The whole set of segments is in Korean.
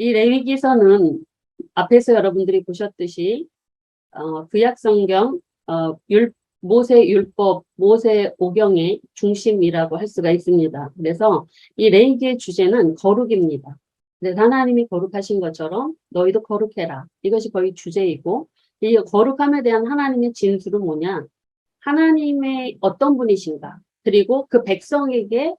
이 레위기서는 앞에서 여러분들이 보셨듯이 구약 성경 모세 율법, 모세 오경의 중심이라고 할 수가 있습니다. 그래서 이 레위기의 주제는 거룩입니다. 그래서 하나님이 거룩하신 것처럼 너희도 거룩해라. 이것이 거의 주제이고, 이 거룩함에 대한 하나님의 진술은 뭐냐? 하나님의 어떤 분이신가? 그리고 그 백성에게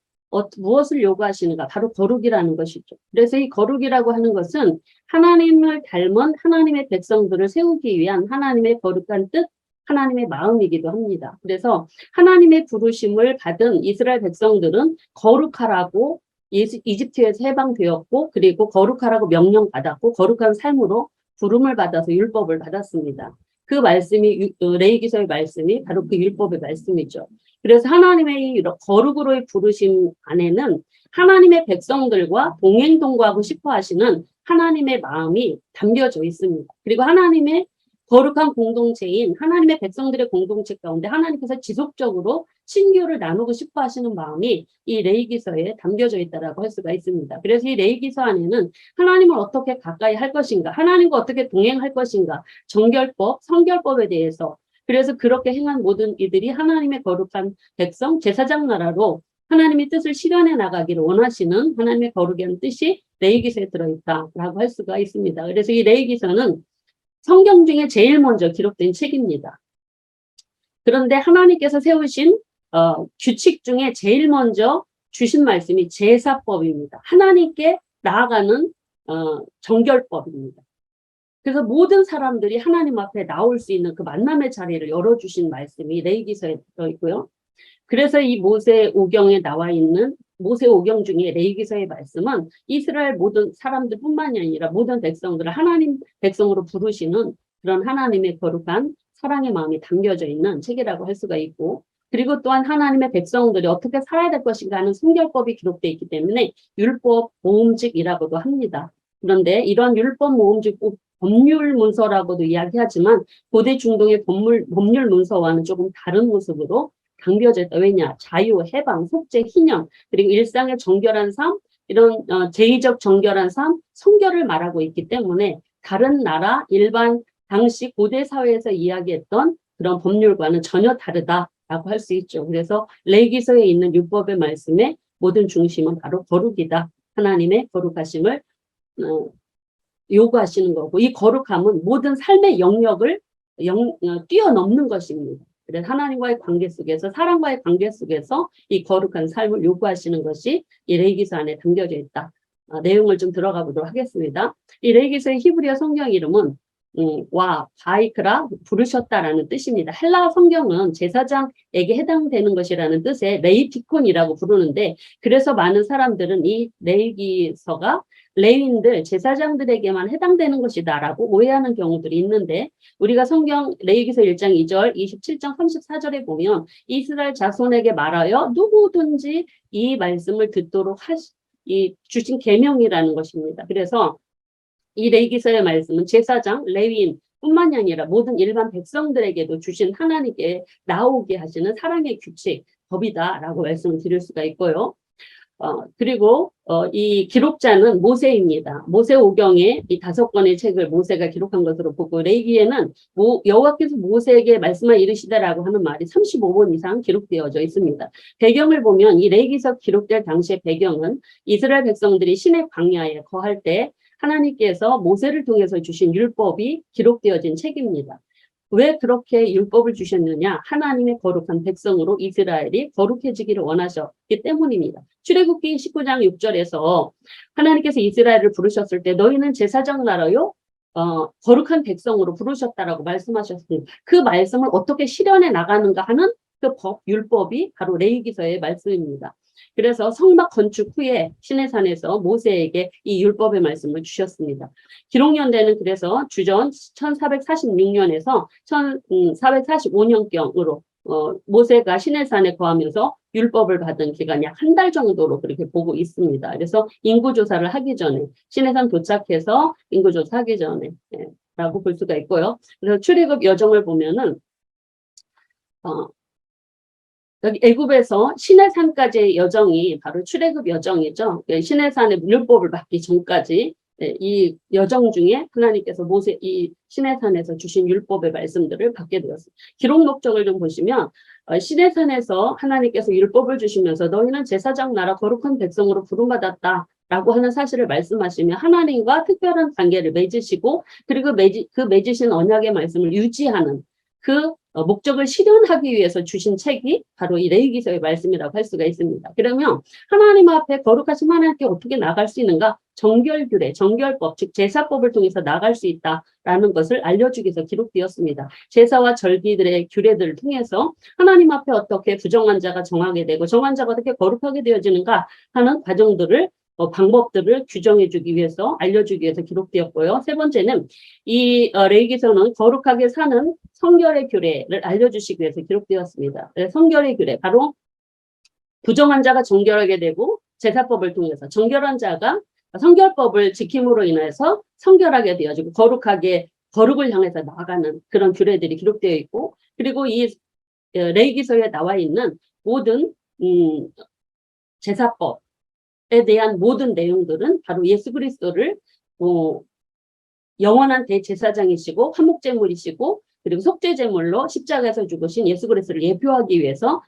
무엇을 요구하시는가? 바로 거룩이라는 것이죠. 그래서 이 거룩이라고 하는 것은 하나님을 닮은 하나님의 백성들을 세우기 위한 하나님의 거룩한 뜻, 하나님의 마음이기도 합니다. 그래서 하나님의 부르심을 받은 이스라엘 백성들은 거룩하라고 이집트에서 해방되었고, 그리고 거룩하라고 명령받았고, 거룩한 삶으로 부름을 받아서 율법을 받았습니다. 그 말씀이 레위기서의 말씀이 바로 그 율법의 말씀이죠. 그래서 하나님의 거룩으로의 부르심 안에는 하나님의 백성들과 동행동거하고 싶어 하시는 하나님의 마음이 담겨져 있습니다. 그리고 하나님의 거룩한 공동체인 하나님의 백성들의 공동체 가운데 하나님께서 지속적으로 친교를 나누고 싶어 하시는 마음이 이 레위기서에 담겨져 있다라고 할 수가 있습니다. 그래서 이 레위기서 안에는 하나님을 어떻게 가까이 할 것인가, 하나님과 어떻게 동행할 것인가, 정결법, 성결법에 대해서, 그래서 그렇게 행한 모든 이들이 하나님의 거룩한 백성, 제사장 나라로 하나님의 뜻을 실현해 나가기를 원하시는 하나님의 거룩한 뜻이 레위기서에 들어있다라고 할 수가 있습니다. 그래서 이 레위기서는 성경 중에 제일 먼저 기록된 책입니다. 그런데 하나님께서 세우신 규칙 중에 제일 먼저 주신 말씀이 제사법입니다. 하나님께 나아가는 정결법입니다. 그래서 모든 사람들이 하나님 앞에 나올 수 있는 그 만남의 자리를 열어주신 말씀이 레위기서에 들어있고요. 그래서 이 모세 오경에 나와 있는 모세 오경 중에 레위기서의 말씀은 이스라엘 모든 사람들뿐만이 아니라 모든 백성들을 하나님 백성으로 부르시는 그런 하나님의 거룩한 사랑의 마음이 담겨져 있는 책이라고 할 수가 있고, 그리고 또한 하나님의 백성들이 어떻게 살아야 될 것인가 하는 성결법이 기록되어 있기 때문에 율법 모음집이라고도 합니다. 그런데 이런 율법 모음집 법률 문서라고도 이야기하지만 고대 중동의 법률 문서와는 조금 다른 모습으로 담겨져 있다. 왜냐? 자유, 해방, 속죄, 희년, 그리고 일상의 정결한 삶, 이런 제의적 정결한 삶, 성결을 말하고 있기 때문에 다른 나라, 일반 당시 고대 사회에서 이야기했던 그런 법률과는 전혀 다르다라고 할 수 있죠. 그래서 레위기서에 있는 율법의 말씀의 모든 중심은 바로 거룩이다. 하나님의 거룩하심을 요구하시는 거고, 이 거룩함은 모든 삶의 영역을 뛰어넘는 것입니다. 그래서 하나님과의 관계 속에서, 사랑과의 관계 속에서 이 거룩한 삶을 요구하시는 것이 이 레위기서 안에 담겨져 있다. 내용을 좀 들어가 보도록 하겠습니다. 이 레위기서의 히브리어 성경 이름은 바이크라, 부르셨다라는 뜻입니다. 헬라 성경은 제사장에게 해당되는 것이라는 뜻의 레이티콘이라고 부르는데, 그래서 많은 사람들은 이 레위기서가 레위인들, 제사장들에게만 해당되는 것이다라고 오해하는 경우들이 있는데, 우리가 성경 레위기서 1장 2절, 27장 34절에 보면 이스라엘 자손에게 말하여 누구든지 이 말씀을 듣도록 주신 계명이라는 것입니다. 그래서 이 레위기서의 말씀은 제사장, 레위인 뿐만이 아니라 모든 일반 백성들에게도 주신 하나님께 나오게 하시는 사랑의 규칙, 법이다라고 말씀을 드릴 수가 있고요. 그리고 이 기록자는 모세입니다. 모세오경에 이 5권의 책을 모세가 기록한 것으로 보고, 레위기에는 여호와께서 모세에게 말씀을 이르시다라고 하는 말이 35번 이상 기록되어져 있습니다. 배경을 보면 이 레위기서 기록될 당시의 배경은 이스라엘 백성들이 시내 광야에 거할 때 하나님께서 모세를 통해서 주신 율법이 기록되어진 책입니다. 왜 그렇게 율법을 주셨느냐? 하나님의 거룩한 백성으로 이스라엘이 거룩해지기를 원하셨기 때문입니다. 출애굽기 19장 6절에서 하나님께서 이스라엘을 부르셨을 때 너희는 제사장 나라요, 거룩한 백성으로 부르셨다라고 말씀하셨습니다. 그 말씀을 어떻게 실현해 나가는가 하는 그 율법이 바로 레위기서의 말씀입니다. 그래서 성막 건축 후에 시내산에서 모세에게 이 율법의 말씀을 주셨습니다. 기록연대는 그래서 주전 1446년에서 1445년경으로 모세가 시내산에 거하면서 율법을 받은 기간 약 한 달 정도로 그렇게 보고 있습니다. 그래서 인구조사를 하기 전에, 시내산 도착해서 인구조사하기 전에 라고 볼 수가 있고요. 그래서 출애굽 여정을 보면은 여기 애굽에서 시내산까지의 여정이 바로 출애굽 여정이죠. 시내산의 율법을 받기 전까지 이 여정 중에 하나님께서 모세 이 시내산에서 주신 율법의 말씀들을 받게 되었습니다. 기록 목적을 좀 보시면 시내산에서 하나님께서 율법을 주시면서 너희는 제사장 나라 거룩한 백성으로 부름받았다. 라고 하는 사실을 말씀하시며 하나님과 특별한 관계를 맺으시고 그리고 그 맺으신 언약의 말씀을 유지하는 그 목적을 실현하기 위해서 주신 책이 바로 이 레위기서의 말씀이라고 할 수가 있습니다. 그러면 하나님 앞에 거룩하신 하나님께 어떻게 나갈 수 있는가? 정결규례, 정결법, 즉 제사법을 통해서 나갈 수 있다라는 것을 알려주기 위해서 기록되었습니다. 제사와 절기들의 규례들을 통해서 하나님 앞에 어떻게 부정한 자가 정하게 되고 정한 자가 어떻게 거룩하게 되어지는가 하는 과정들을 방법들을 규정해주기 위해서 알려주기 위해서 기록되었고요. 세 번째는 이 레위기서는 거룩하게 사는 성결의 규례를 알려주시기 위해서 기록되었습니다. 성결의 규례, 바로 부정한 자가 정결하게 되고 제사법을 통해서 정결한 자가 성결법을 지킴으로 인해서 성결하게 되어지고 거룩을 향해서 나아가는 그런 규례들이 기록되어 있고 그리고 이 레위기서에 나와 있는 모든 제사법에 대한 모든 내용들은 바로 예수 그리스도를 영원한 대제사장이시고 화목제물이시고 그리고 속죄제물로 십자가에서 죽으신 예수 그리스도를 예표하기 위해서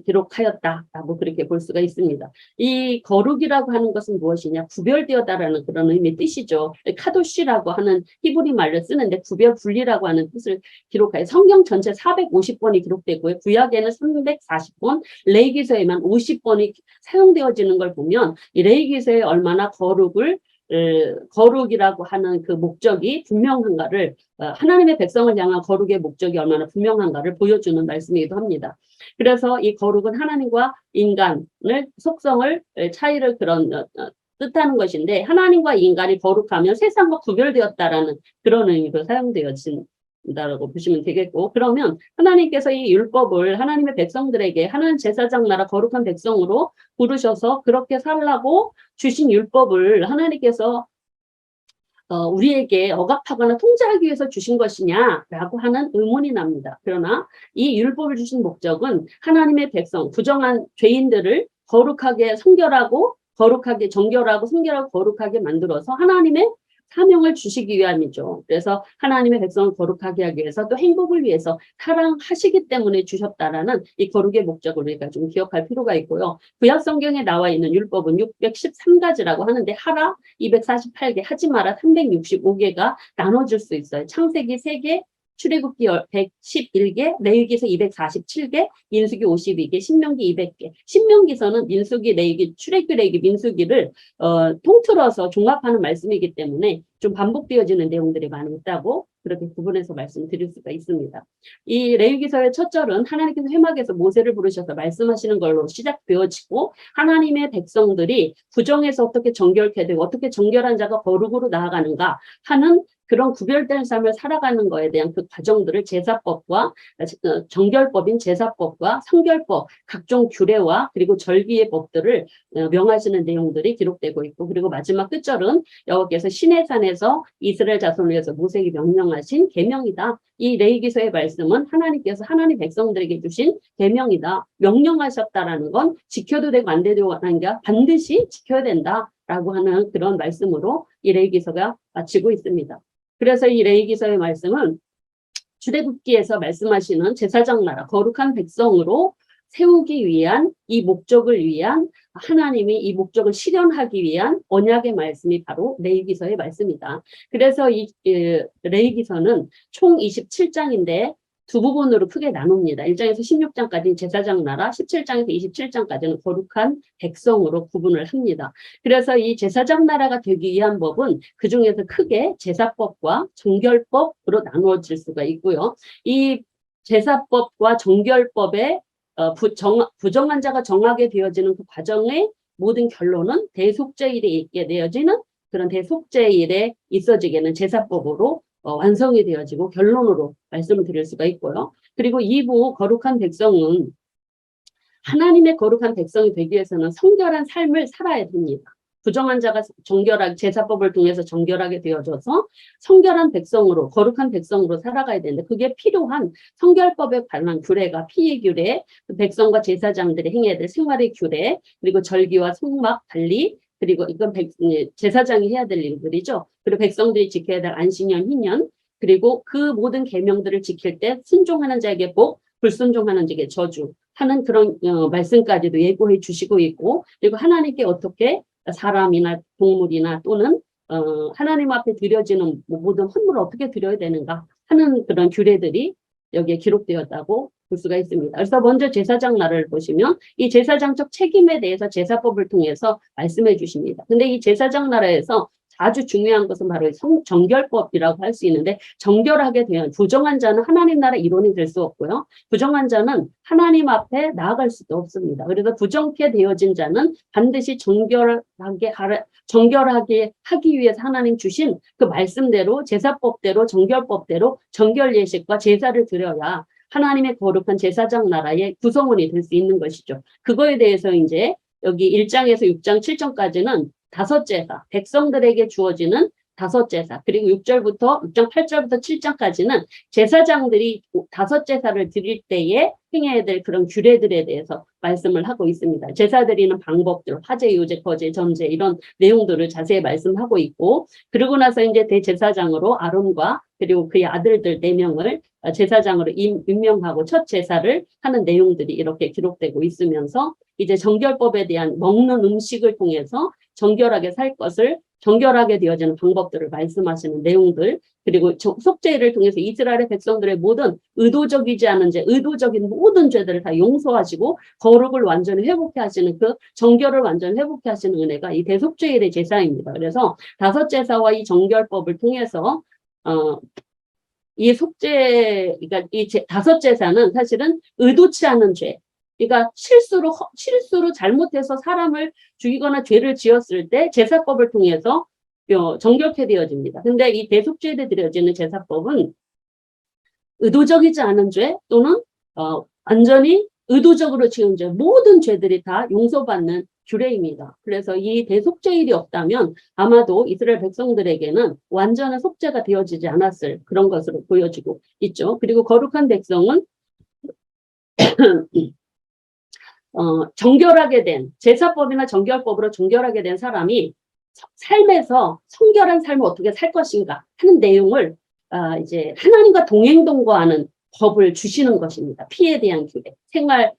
기록하였다라고 그렇게 볼 수가 있습니다. 이 거룩이라고 하는 것은 무엇이냐? 구별되었다라는 그런 의미의 뜻이죠. 카도시라고 하는 히브리 말을 쓰는데 구별 분리라고 하는 뜻을 기록하여 성경 전체 450번이 기록되고요. 구약에는 340번, 레위기서에만 50번이 사용되어지는 걸 보면 이 레위기서에 얼마나 거룩이라고 하는 그 목적이 분명한가를 하나님의 백성을 향한 거룩의 목적이 얼마나 분명한가를 보여주는 말씀이기도 합니다. 그래서 이 거룩은 하나님과 인간을 속성을 차이를 뜻하는 것인데 하나님과 인간이 거룩하면 세상과 구별되었다라는 그런 의미로 사용되어진다라고 보시면 되겠고 그러면 하나님께서 이 율법을 하나님의 백성들에게 하나님 제사장 나라 거룩한 백성으로 부르셔서 그렇게 살라고 주신 율법을 하나님께서 우리에게 억압하거나 통제하기 위해서 주신 것이냐라고 하는 의문이 납니다. 그러나 이 율법을 주신 목적은 하나님의 백성, 부정한 죄인들을 거룩하게 성결하고 거룩하게 정결하고 성결하고 거룩하게 만들어서 하나님의 사명을 주시기 위함이죠. 그래서 하나님의 백성을 거룩하게 하기 위해서 또 행복을 위해서 사랑하시기 때문에 주셨다라는 이 거룩의 목적을 우리가 좀 기억할 필요가 있고요. 구약 성경에 나와 있는 율법은 613가지라고 하는데 하라 248개, 하지 마라 365개가 나눠질 수 있어요. 창세기 3개, 출애굽기 111개, 레위기서 247개, 민수기 52개, 신명기 200개. 신명기서는 민수기, 레위기, 출애굽기, 레위기, 민수기를 통틀어서 종합하는 말씀이기 때문에 좀 반복되어지는 내용들이 많이 있다고 그렇게 구분해서 말씀드릴 수가 있습니다. 이 레위기서의 첫 절은 하나님께서 회막에서 모세를 부르셔서 말씀하시는 걸로 시작되어지고 하나님의 백성들이 부정에서 어떻게 정결케 되고 어떻게 정결한 자가 거룩으로 나아가는가 하는 그런 구별된 삶을 살아가는 거에 대한 그 과정들을 제사법과 정결법인 제사법과 성결법, 각종 규례와 그리고 절기의 법들을 명하시는 내용들이 기록되고 있고 그리고 마지막 끝절은 여호와께서 시내산에서 이스라엘 자손을 위해서 모세에게 명령하신 계명이다. 이 레위기서의 말씀은 하나님께서 하나님 백성들에게 주신 계명이다. 명령하셨다라는 건 지켜도 되고 안 되고 하는 게 반드시 지켜야 된다라고 하는 그런 말씀으로 이 레위기서가 마치고 있습니다. 그래서 이 레위기서의 말씀은 출애굽기에서 말씀하시는 제사장 나라 거룩한 백성으로 세우기 위한 이 목적을 위한 하나님이 이 목적을 실현하기 위한 언약의 말씀이 바로 레위기서의 말씀이다. 그래서 이 레위기서는 총 27장인데 두 부분으로 크게 나눕니다. 1장에서 16장까지는 제사장 나라, 17장에서 27장까지는 거룩한 백성으로 구분을 합니다. 그래서 이 제사장 나라가 되기 위한 법은 그 중에서 크게 제사법과 정결법으로 나누어질 수가 있고요. 이 제사법과 정결법의 부정한 자가 정하게 되어지는 그 과정의 모든 결론은 대속죄일에 있게 되어지는 그런 대속죄일에 있어지게는 제사법으로 완성이 되어지고 결론으로 말씀을 드릴 수가 있고요. 그리고 2부 거룩한 백성은 하나님의 거룩한 백성이 되기 위해서는 성결한 삶을 살아야 됩니다. 부정한 자가 정결하게 제사법을 통해서 정결하게 되어져서 성결한 백성으로 거룩한 백성으로 살아가야 되는데 그게 필요한 성결법에 관한 규례가 피의 규례, 백성과 제사장들이 행해야 될 생활의 규례, 그리고 절기와 성막 달리 그리고 이건 제사장이 해야 될 일들이죠. 그리고 백성들이 지켜야 될 안식년, 희년, 그리고 그 모든 계명들을 지킬 때 순종하는 자에게 복, 불순종하는 자에게 저주 하는 그런 말씀까지도 예고해 주시고 있고, 그리고 하나님께 어떻게 사람이나 동물이나 또는 하나님 앞에 드려지는 모든 헌물을 어떻게 드려야 되는가 하는 그런 규례들이 여기에 기록되었다고 볼 수가 있습니다. 그래서 먼저 제사장 나라를 보시면 이 제사장적 책임에 대해서 제사법을 통해서 말씀해 주십니다. 근데 이 제사장 나라에서 아주 중요한 것은 바로 정결법이라고 할 수 있는데, 정결하게 되면 부정한 자는 하나님 나라 일원이 될 수 없고요. 부정한 자는 하나님 앞에 나아갈 수도 없습니다. 그래서 부정케 되어진 자는 반드시 정결하게 하기 위해서 하나님 주신 그 말씀대로 제사법대로 정결법대로 정결 예식과 제사를 드려야 하나님의 거룩한 제사장 나라의 구성원이 될 수 있는 것이죠. 그거에 대해서 이제 여기 1장에서 6장 7절까지는 다섯 제사, 백성들에게 주어지는 다섯 제사, 그리고 6장 8절부터 7장까지는 제사장들이 다섯 제사를 드릴 때에 행해야 될 그런 규례들에 대해서 말씀을 하고 있습니다. 제사 드리는 방법들, 화제, 유제, 거제, 전제 이런 내용들을 자세히 말씀하고 있고, 그러고 나서 이제 대제사장으로 아론과 그리고 그의 아들들 4명을 제사장으로 임명하고 첫 제사를 하는 내용들이 이렇게 기록되고 있으면서, 이제 정결법에 대한 먹는 음식을 통해서 정결하게 살 것을 정결하게 되어지는 방법들을 말씀하시는 내용들, 그리고 속죄를 통해서 이스라엘의 백성들의 모든 의도적이지 않은 죄, 의도적인 모든 죄들을 다 용서하시고 거룩을 완전히 회복해 하시는 그 정결을 완전히 회복해 하시는 은혜가 이 대속죄일의 제사입니다. 그래서 다섯 제사와 이 정결법을 통해서 이 그러니까 다섯 제사는 사실은 의도치 않은 죄, 그러니까 실수로 잘못해서 사람을 죽이거나 죄를 지었을 때 제사법을 통해서 정결케 되어집니다. 근데 이 대속죄에 드려지는 제사법은 의도적이지 않은 죄 또는 완전히 의도적으로 지은 죄, 모든 죄들이 다 용서받는 규례입니다. 그래서 이 대속죄일이 없다면 아마도 이스라엘 백성들에게는 완전한 속죄가 되어지지 않았을 그런 것으로 보여지고 있죠. 그리고 거룩한 백성은 정결하게 된 제사법이나 정결법으로 정결하게 된 사람이 삶에서 성결한 삶을 어떻게 살 것인가 하는 내용을 이제 하나님과 동행동거하는 법을 주시는 것입니다. 피에 대한 규례, 생활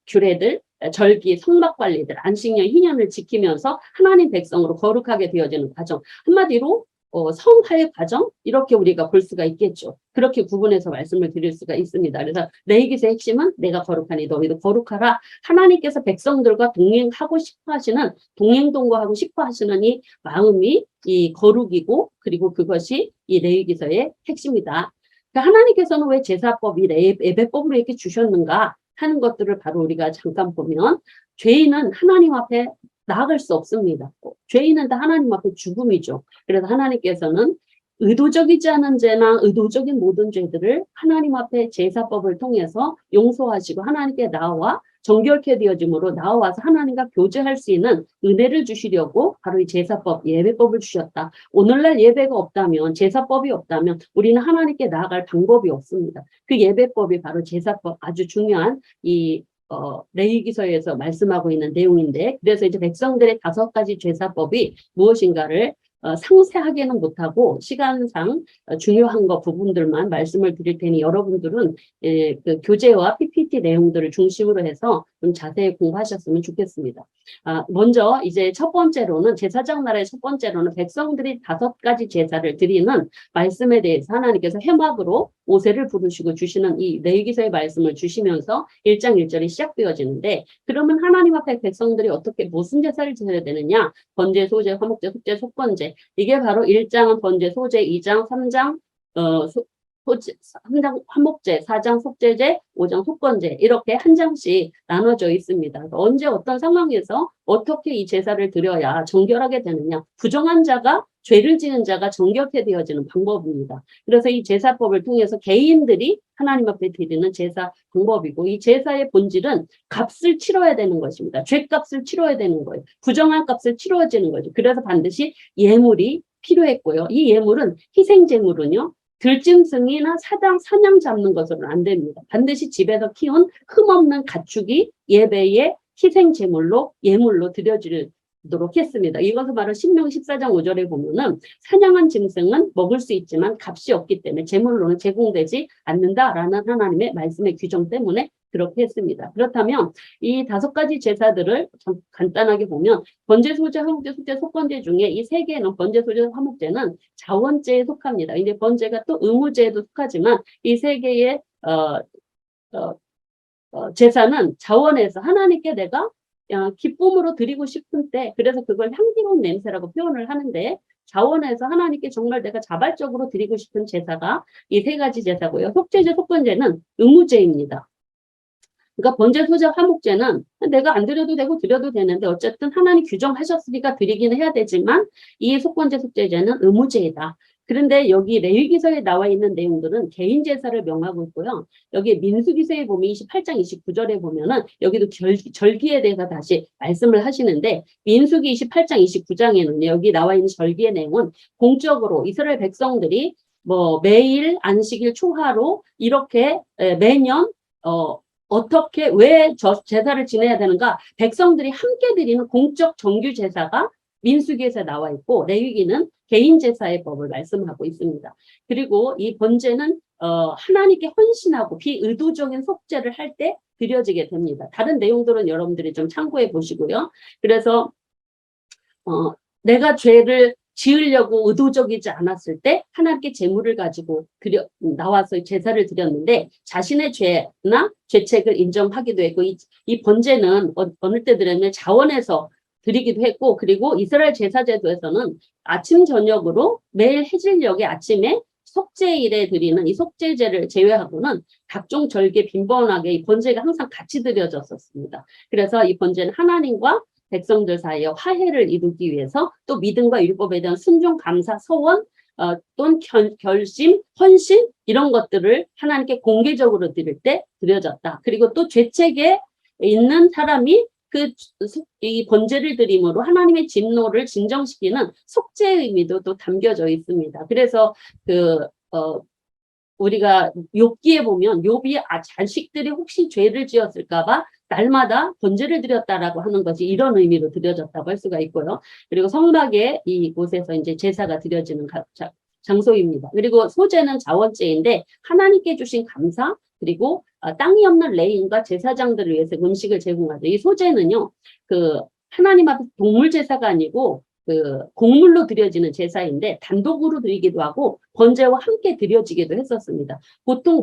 규례들, 절기, 성막 관리들, 안식년, 희년을 지키면서 하나님 백성으로 거룩하게 되어지는 과정. 한마디로 성화의 과정 이렇게 우리가 볼 수가 있겠죠. 그렇게 구분해서 말씀을 드릴 수가 있습니다. 그래서 레위기서의 핵심은 내가 거룩하니 너희도 거룩하라. 하나님께서 백성들과 동행하고 싶어 하시는, 동행동거하고 싶어 하시는 이 마음이 이 거룩이고, 그리고 그것이 이 레위기서의 핵심이다. 그러니까 하나님께서는 왜 제사법, 예배법으로 이렇게 주셨는가 하는 것들을 바로 우리가 잠깐 보면, 죄인은 하나님 앞에 나아갈 수 없습니다. 죄인은 다 하나님 앞에 죽음이죠. 그래서 하나님께서는 의도적이지 않은 죄나 의도적인 모든 죄들을 하나님 앞에 제사법을 통해서 용서하시고 하나님께 나와 정결케 되어짐으로 나와서 하나님과 교제할 수 있는 은혜를 주시려고 바로 이 제사법, 예배법을 주셨다. 오늘날 예배가 없다면, 제사법이 없다면 우리는 하나님께 나아갈 방법이 없습니다. 그 예배법이 바로 제사법, 아주 중요한 이 레위기서에서 말씀하고 있는 내용인데, 그래서 이제 백성들의 5가지 제사법이 무엇인가를 상세하게는 못하고 시간상 중요한 부분들만 말씀을 드릴 테니 여러분들은 그 교재와 PPT 내용들을 중심으로 해서 좀 자세히 공부하셨으면 좋겠습니다. 먼저 이제 첫 번째로는 제사장 나라의 첫 번째로는 백성들이 5가지 제사를 드리는 말씀에 대해서 하나님께서 해막으로 모세를 부르시고 주시는 이 레위기서의 말씀을 주시면서 1장 1절이 시작되어지는데, 그러면 하나님 앞에 백성들이 어떻게 무슨 제사를 지내야 되느냐? 번제, 소제, 화목제, 속제, 속건제. 이게 바로 1장은 번제, 소제, 2장, 3장 소제, 3장 화목제, 4장 속제제, 5장 속건제 이렇게 한 장씩 나눠져 있습니다. 언제 어떤 상황에서 어떻게 이 제사를 드려야 정결하게 되느냐? 부정한 자가, 죄를 지은 자가 정결케 되어지는 방법입니다. 그래서 이 제사법을 통해서 개인들이 하나님 앞에 드리는 제사 방법이고, 이 제사의 본질은 값을 치러야 되는 것입니다. 죄값을 치러야 되는 거예요. 부정한 값을 치러지는 거죠. 그래서 반드시 예물이 필요했고요. 이 예물은 희생제물은요, 들짐승이나 사냥 잡는 것으로는 안 됩니다. 반드시 집에서 키운 흠없는 가축이 예배의 희생제물로, 예물로 드려질 했습니다. 이것을 바로 신명 14장 5절에 보면은 사냥한 짐승은 먹을 수 있지만 값이 없기 때문에 제물로는 제공되지 않는다라는 하나님의 말씀의 규정 때문에 그렇게 했습니다. 그렇다면 이 5가지 제사들을 간단하게 보면 번제, 소제, 화목제, 속죄, 속건제 중에 이 3개는 번제, 소제, 화목제는 자원제에 속합니다. 근데 번제가 또 의무제에도 속하지만 이 3개의 제사는 자원에서 하나님께 내가 기쁨으로 드리고 싶은 때, 그래서 그걸 향기로운 냄새라고 표현을 하는데, 자원에서 하나님께 정말 내가 자발적으로 드리고 싶은 제사가 이 3가지 제사고요. 속죄제, 속건제는 의무제입니다. 그러니까 번제, 소제, 화목제는 내가 안 드려도 되고 드려도 되는데 어쨌든 하나님 규정하셨으니까 드리기는 해야 되지만 이 속건제, 속죄제는 의무제이다. 그런데 여기 레위기서에 나와 있는 내용들은 개인 제사를 명하고 있고요. 여기 민수기서에 보면 28장 29절에 보면은 여기도 절기에 대해서 다시 말씀을 하시는데 민수기 28장 29장에는 여기 나와 있는 절기의 내용은 공적으로 이스라엘 백성들이 뭐 매일 안식일 초하루 이렇게 매년 어떻게 왜 제사를 지내야 되는가? 백성들이 함께 드리는 공적 정규 제사가 민수기에서 나와 있고 레위기는 개인 제사의 법을 말씀하고 있습니다. 그리고 이 번제는 하나님께 헌신하고 비의도적인 속죄를 할 때 드려지게 됩니다. 다른 내용들은 여러분들이 좀 참고해 보시고요. 그래서 내가 죄를 지으려고 의도적이지 않았을 때 하나님께 제물을 가지고 나와서 제사를 드렸는데 자신의 죄나 죄책을 인정하기도 했고 이 번제는 어느 때 드렸냐면 자원에서 드리기도 했고 그리고 이스라엘 제사제도에서는 아침 저녁으로 매일 해질녘에 아침에 속죄일에 드리는 이 속죄제를 제외하고는 각종 절개 빈번하게 이 번제가 항상 같이 드려졌었습니다. 그래서 이 번제는 하나님과 백성들 사이에 화해를 이루기 위해서 또 믿음과 율법에 대한 순종, 감사, 서원, 또는 결심, 헌신 이런 것들을 하나님께 공개적으로 드릴 때 드려졌다. 그리고 또 죄책에 있는 사람이 이 번제를 드림으로 하나님의 진노를 진정시키는 속죄의 의미도 또 담겨져 있습니다. 그래서 우리가 욥기에 보면 욥이 자식들이 혹시 죄를 지었을까봐 날마다 번제를 드렸다라고 하는 것이 이런 의미로 드려졌다고 할 수가 있고요. 그리고 성막의 이곳에서 이제 제사가 드려지는 장소입니다. 그리고 소제는 자원제인데 하나님께 주신 감사 그리고 땅이 없는 레인과 제사장들을 위해서 음식을 제공하죠. 이 소제는요, 하나님 앞에 동물 제사가 아니고 곡물로 드려지는 제사인데 단독으로 드리기도 하고 번제와 함께 드려지기도 했었습니다. 보통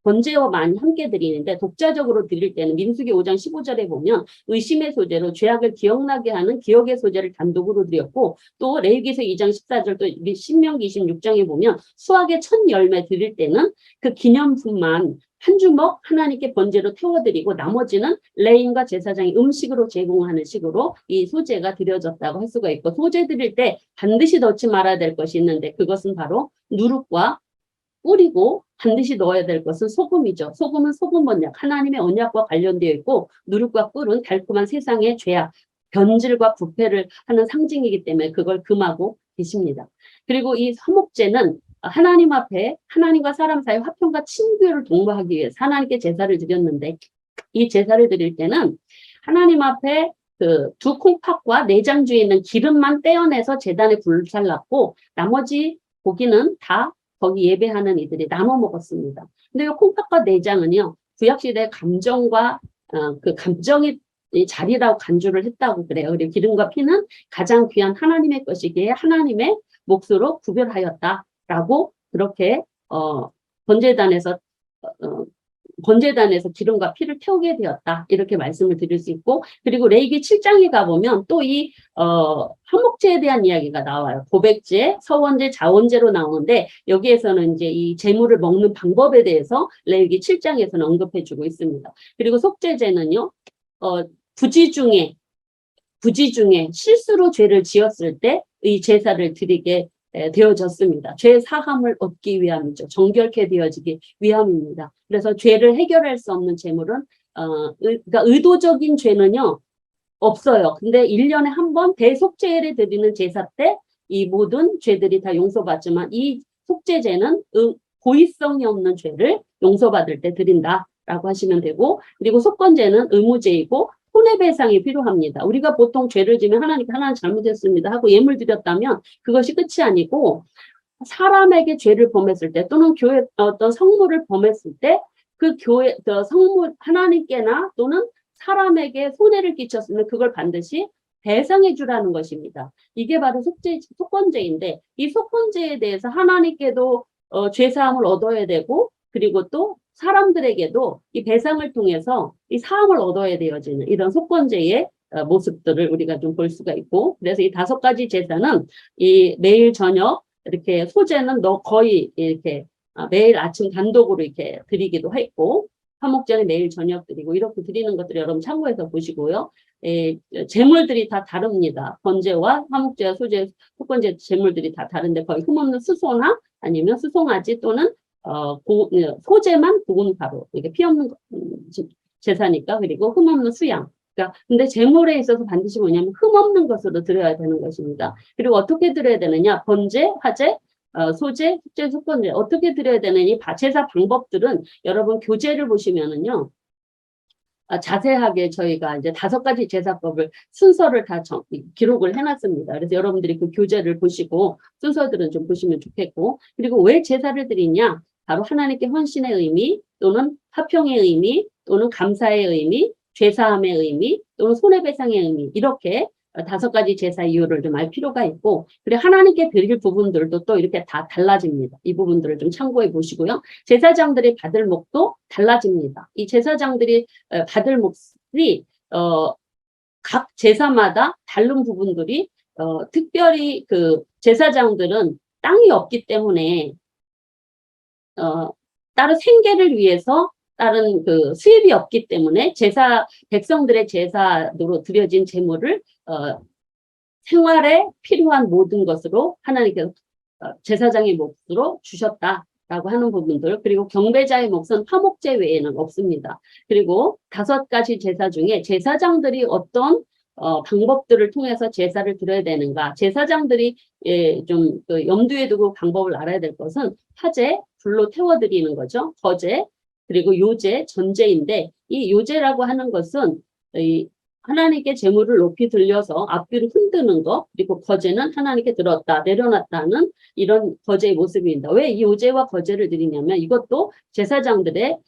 번제와 많이 함께 드리는데 독자적으로 드릴 때는 민수기 5장 15절에 보면 의심의 소제로 죄악을 기억나게 하는 기억의 소제를 단독으로 드렸고 또 레위기서 2장 14절 또 신명기 26장에 보면 수확의 첫 열매 드릴 때는 그 기념품만 한 주먹 하나님께 번제로 태워드리고 나머지는 레인과 제사장이 음식으로 제공하는 식으로 이 소제가 드려졌다고 할 수가 있고 소제 드릴 때 반드시 넣지 말아야 될 것이 있는데 그것은 바로 누룩과 꿀이고 반드시 넣어야 될 것은 소금이죠. 소금은 소금 언약, 하나님의 언약과 관련되어 있고 누룩과 꿀은 달콤한 세상의 죄악, 변질과 부패를 하는 상징이기 때문에 그걸 금하고 계십니다. 그리고 이 화목제는 하나님 앞에 하나님과 사람 사이 화평과 친교를 도모하기 위해서 하나님께 제사를 드렸는데 이 제사를 드릴 때는 하나님 앞에 두 콩팥과 내장주에 있는 기름만 떼어내서 제단에 불살랐고 나머지 고기는 다 거기 예배하는 이들이 나눠 먹었습니다. 근데 이 콩팥과 내장은요 구약시대 감정과 감정의 자리라고 간주를 했다고 그래요. 그리고 기름과 피는 가장 귀한 하나님의 것이기에 하나님의 몫으로 구별하였다라고 그렇게 번제단에서 기름과 피를 태우게 되었다. 이렇게 말씀을 드릴 수 있고 그리고 레위기 7장에 가보면 또 이 화목제에 대한 이야기가 나와요. 고백제, 서원제, 자원제로 나오는데 여기에서는 이제 이 제물을 먹는 방법에 대해서 레위기 7장에서는 언급해주고 있습니다. 그리고 속죄제는요. 부지 중에 실수로 죄를 지었을 때 이 제사를 드리게 되어졌습니다. 죄 사함을 얻기 위함이죠. 정결케 되어지기 위함입니다. 그래서 죄를 해결할 수 없는 제물은 그러니까 의도적인 죄는요 없어요. 근데 1년에 한 번 대속죄를 드리는 제사 때 이 모든 죄들이 다 용서받지만 이 속죄제는 고의성이 없는 죄를 용서받을 때 드린다라고 하시면 되고 그리고 속건제는 의무제이고 손해배상이 필요합니다. 우리가 보통 죄를 지면 하나님께 하나님 잘못했습니다 하고 예물 드렸다면 그것이 끝이 아니고 사람에게 죄를 범했을 때 또는 교회 어떤 성물을 범했을 때 그 교회 성물 하나님께나 또는 사람에게 손해를 끼쳤으면 그걸 반드시 배상해 주라는 것입니다. 이게 바로 속건죄인데 이 속건죄에 대해서 하나님께도 죄사함을 얻어야 되고 그리고 또 사람들에게도 이 배상을 통해서 이 사함을 얻어야 되어지는 이런 속건죄의 모습들을 우리가 좀 볼 수가 있고 그래서 이 5가지 제사는 이 매일 저녁 이렇게 소제는 거의 이렇게 매일 아침 단독으로 이렇게 드리기도 했고 화목제는 매일 저녁 드리고 이렇게 드리는 것들 여러분 참고해서 보시고요. 제물들이 다 다릅니다. 번제와 화목제와 소제, 속건제 제물들이 다 다른데 거의 흠없는 수소나 아니면 수송아지 또는 소제만 고운 가루 이게 피 없는 제사니까 그리고 흠없는 수양. 그러니까 근데 제물에 있어서 반드시 뭐냐면 흠없는 것으로 드려야 되는 것입니다. 그리고 어떻게 드려야 되느냐? 번제, 화제, 소제, 숙제, 속건제 어떻게 드려야 되느니 제사 방법들은 여러분 교재를 보시면은요. 자세하게 저희가 이제 5가지 제사법을 순서를 다 기록을 해놨습니다. 그래서 여러분들이 그 교재를 보시고 순서들은 좀 보시면 좋겠고 그리고 왜 제사를 드리냐? 바로 하나님께 헌신의 의미 또는 화평의 의미 또는 감사의 의미 죄사함의 의미 또는 손해배상의 의미 이렇게 5가지 제사 이유를 좀 알 필요가 있고 그리고 하나님께 드릴 부분들도 또 이렇게 다 달라집니다. 이 부분들을 좀 참고해 보시고요. 제사장들이 받을 몫도 달라집니다. 이 제사장들이 받을 몫이 각 제사마다 다른 부분들이 특별히 그 제사장들은 땅이 없기 때문에 다른 생계를 위해서 다른 그 수입이 없기 때문에 백성들의 제사로 드려진 제물을 생활에 필요한 모든 것으로 하나님께서 제사장의 몫으로 주셨다라고 하는 부분들 그리고 경배자의 몫은 화목제 외에는 없습니다. 그리고 5가지 제사 중에 제사장들이 어떤 방법들을 통해서 제사를 드려야 되는가 제사장들이 좀 염두에 두고 방법을 알아야 될 것은 화제, 불로 태워드리는 거죠. 거제 그리고 요제, 전제인데 이 요제라고 하는 것은 이 하나님께 제물을 높이 들려서 앞뒤로 흔드는 것 그리고 거제는 하나님께 들었다 내려놨다는 이런 거제의 모습입니다. 왜 이 요제와 거제를 드리냐면 이것도 제사장들의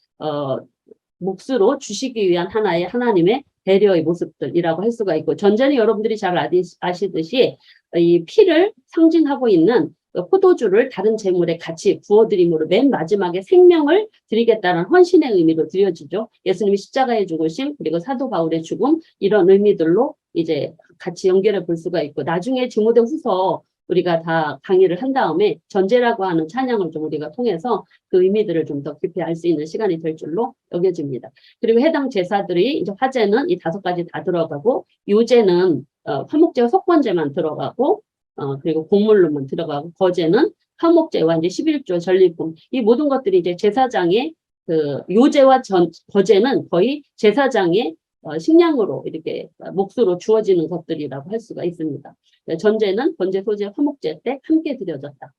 몫으로 주시기 위한 하나의 하나님의 배려의 모습들이라고 할 수가 있고 전제는 여러분들이 잘 아시듯이 이 피를 상징하고 있는 포도주를 다른 제물에 같이 부어드림으로 맨 마지막에 생명을 드리겠다는 헌신의 의미로 드려지죠. 예수님이 십자가에 죽으심 그리고 사도 바울의 죽음 이런 의미들로 이제 같이 연결해 볼 수가 있고 나중에 디모데후서 우리가 다 강의를 한 다음에 전제라고 하는 찬양을 좀 우리가 통해서 그 의미들을 좀 더 깊이 알 수 있는 시간이 될 줄로 여겨집니다. 그리고 해당 제사들이 이제 화제는 이 5가지 다 들어가고 요제는 화목제와 속건제만 들어가고 그리고 곡물로만 들어가고 거제는 화목제와 이제 11조 전리품 이 모든 것들이 이제 제사장의 그 요제와 거제는 거의 제사장의 식량으로 이렇게 몫으로 주어지는 것들이라고 할 수가 있습니다. 전제는 번제, 소제, 화목제 때 함께 드려졌다.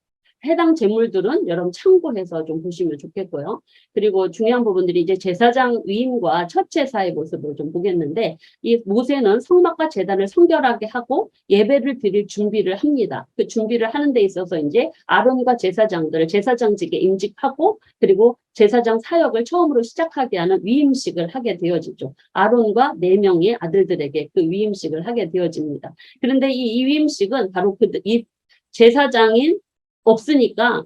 해당 제물들은 여러분 참고해서 좀 보시면 좋겠고요. 그리고 중요한 부분들이 이제 제사장 위임과 첫 제사의 모습을 좀 보겠는데 이 모세는 성막과 제단을 성결하게 하고 예배를 드릴 준비를 합니다. 그 준비를 하는 데 있어서 이제 아론과 제사장들을 제사장직에 임직하고 그리고 제사장 사역을 처음으로 시작하게 하는 위임식을 하게 되어지죠. 아론과 4명의 아들들에게 그 위임식을 하게 되어집니다. 그런데 이 위임식은 바로 이 제사장인 없으니까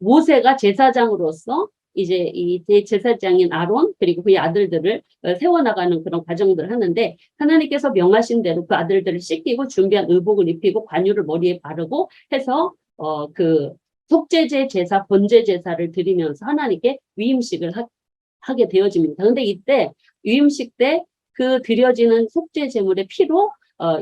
모세가 제사장으로서 이제 이 제사장인 아론 그리고 그의 아들들을 세워나가는 그런 과정들을 하는데 하나님께서 명하신 대로 그 아들들을 씻기고 준비한 의복을 입히고 관유를 머리에 바르고 해서 그 속죄제 제사, 번제 제사를 드리면서 하나님께 위임식을 하게 되어집니다. 그런데 이때 위임식 때 그 드려지는 속죄 제물의 피로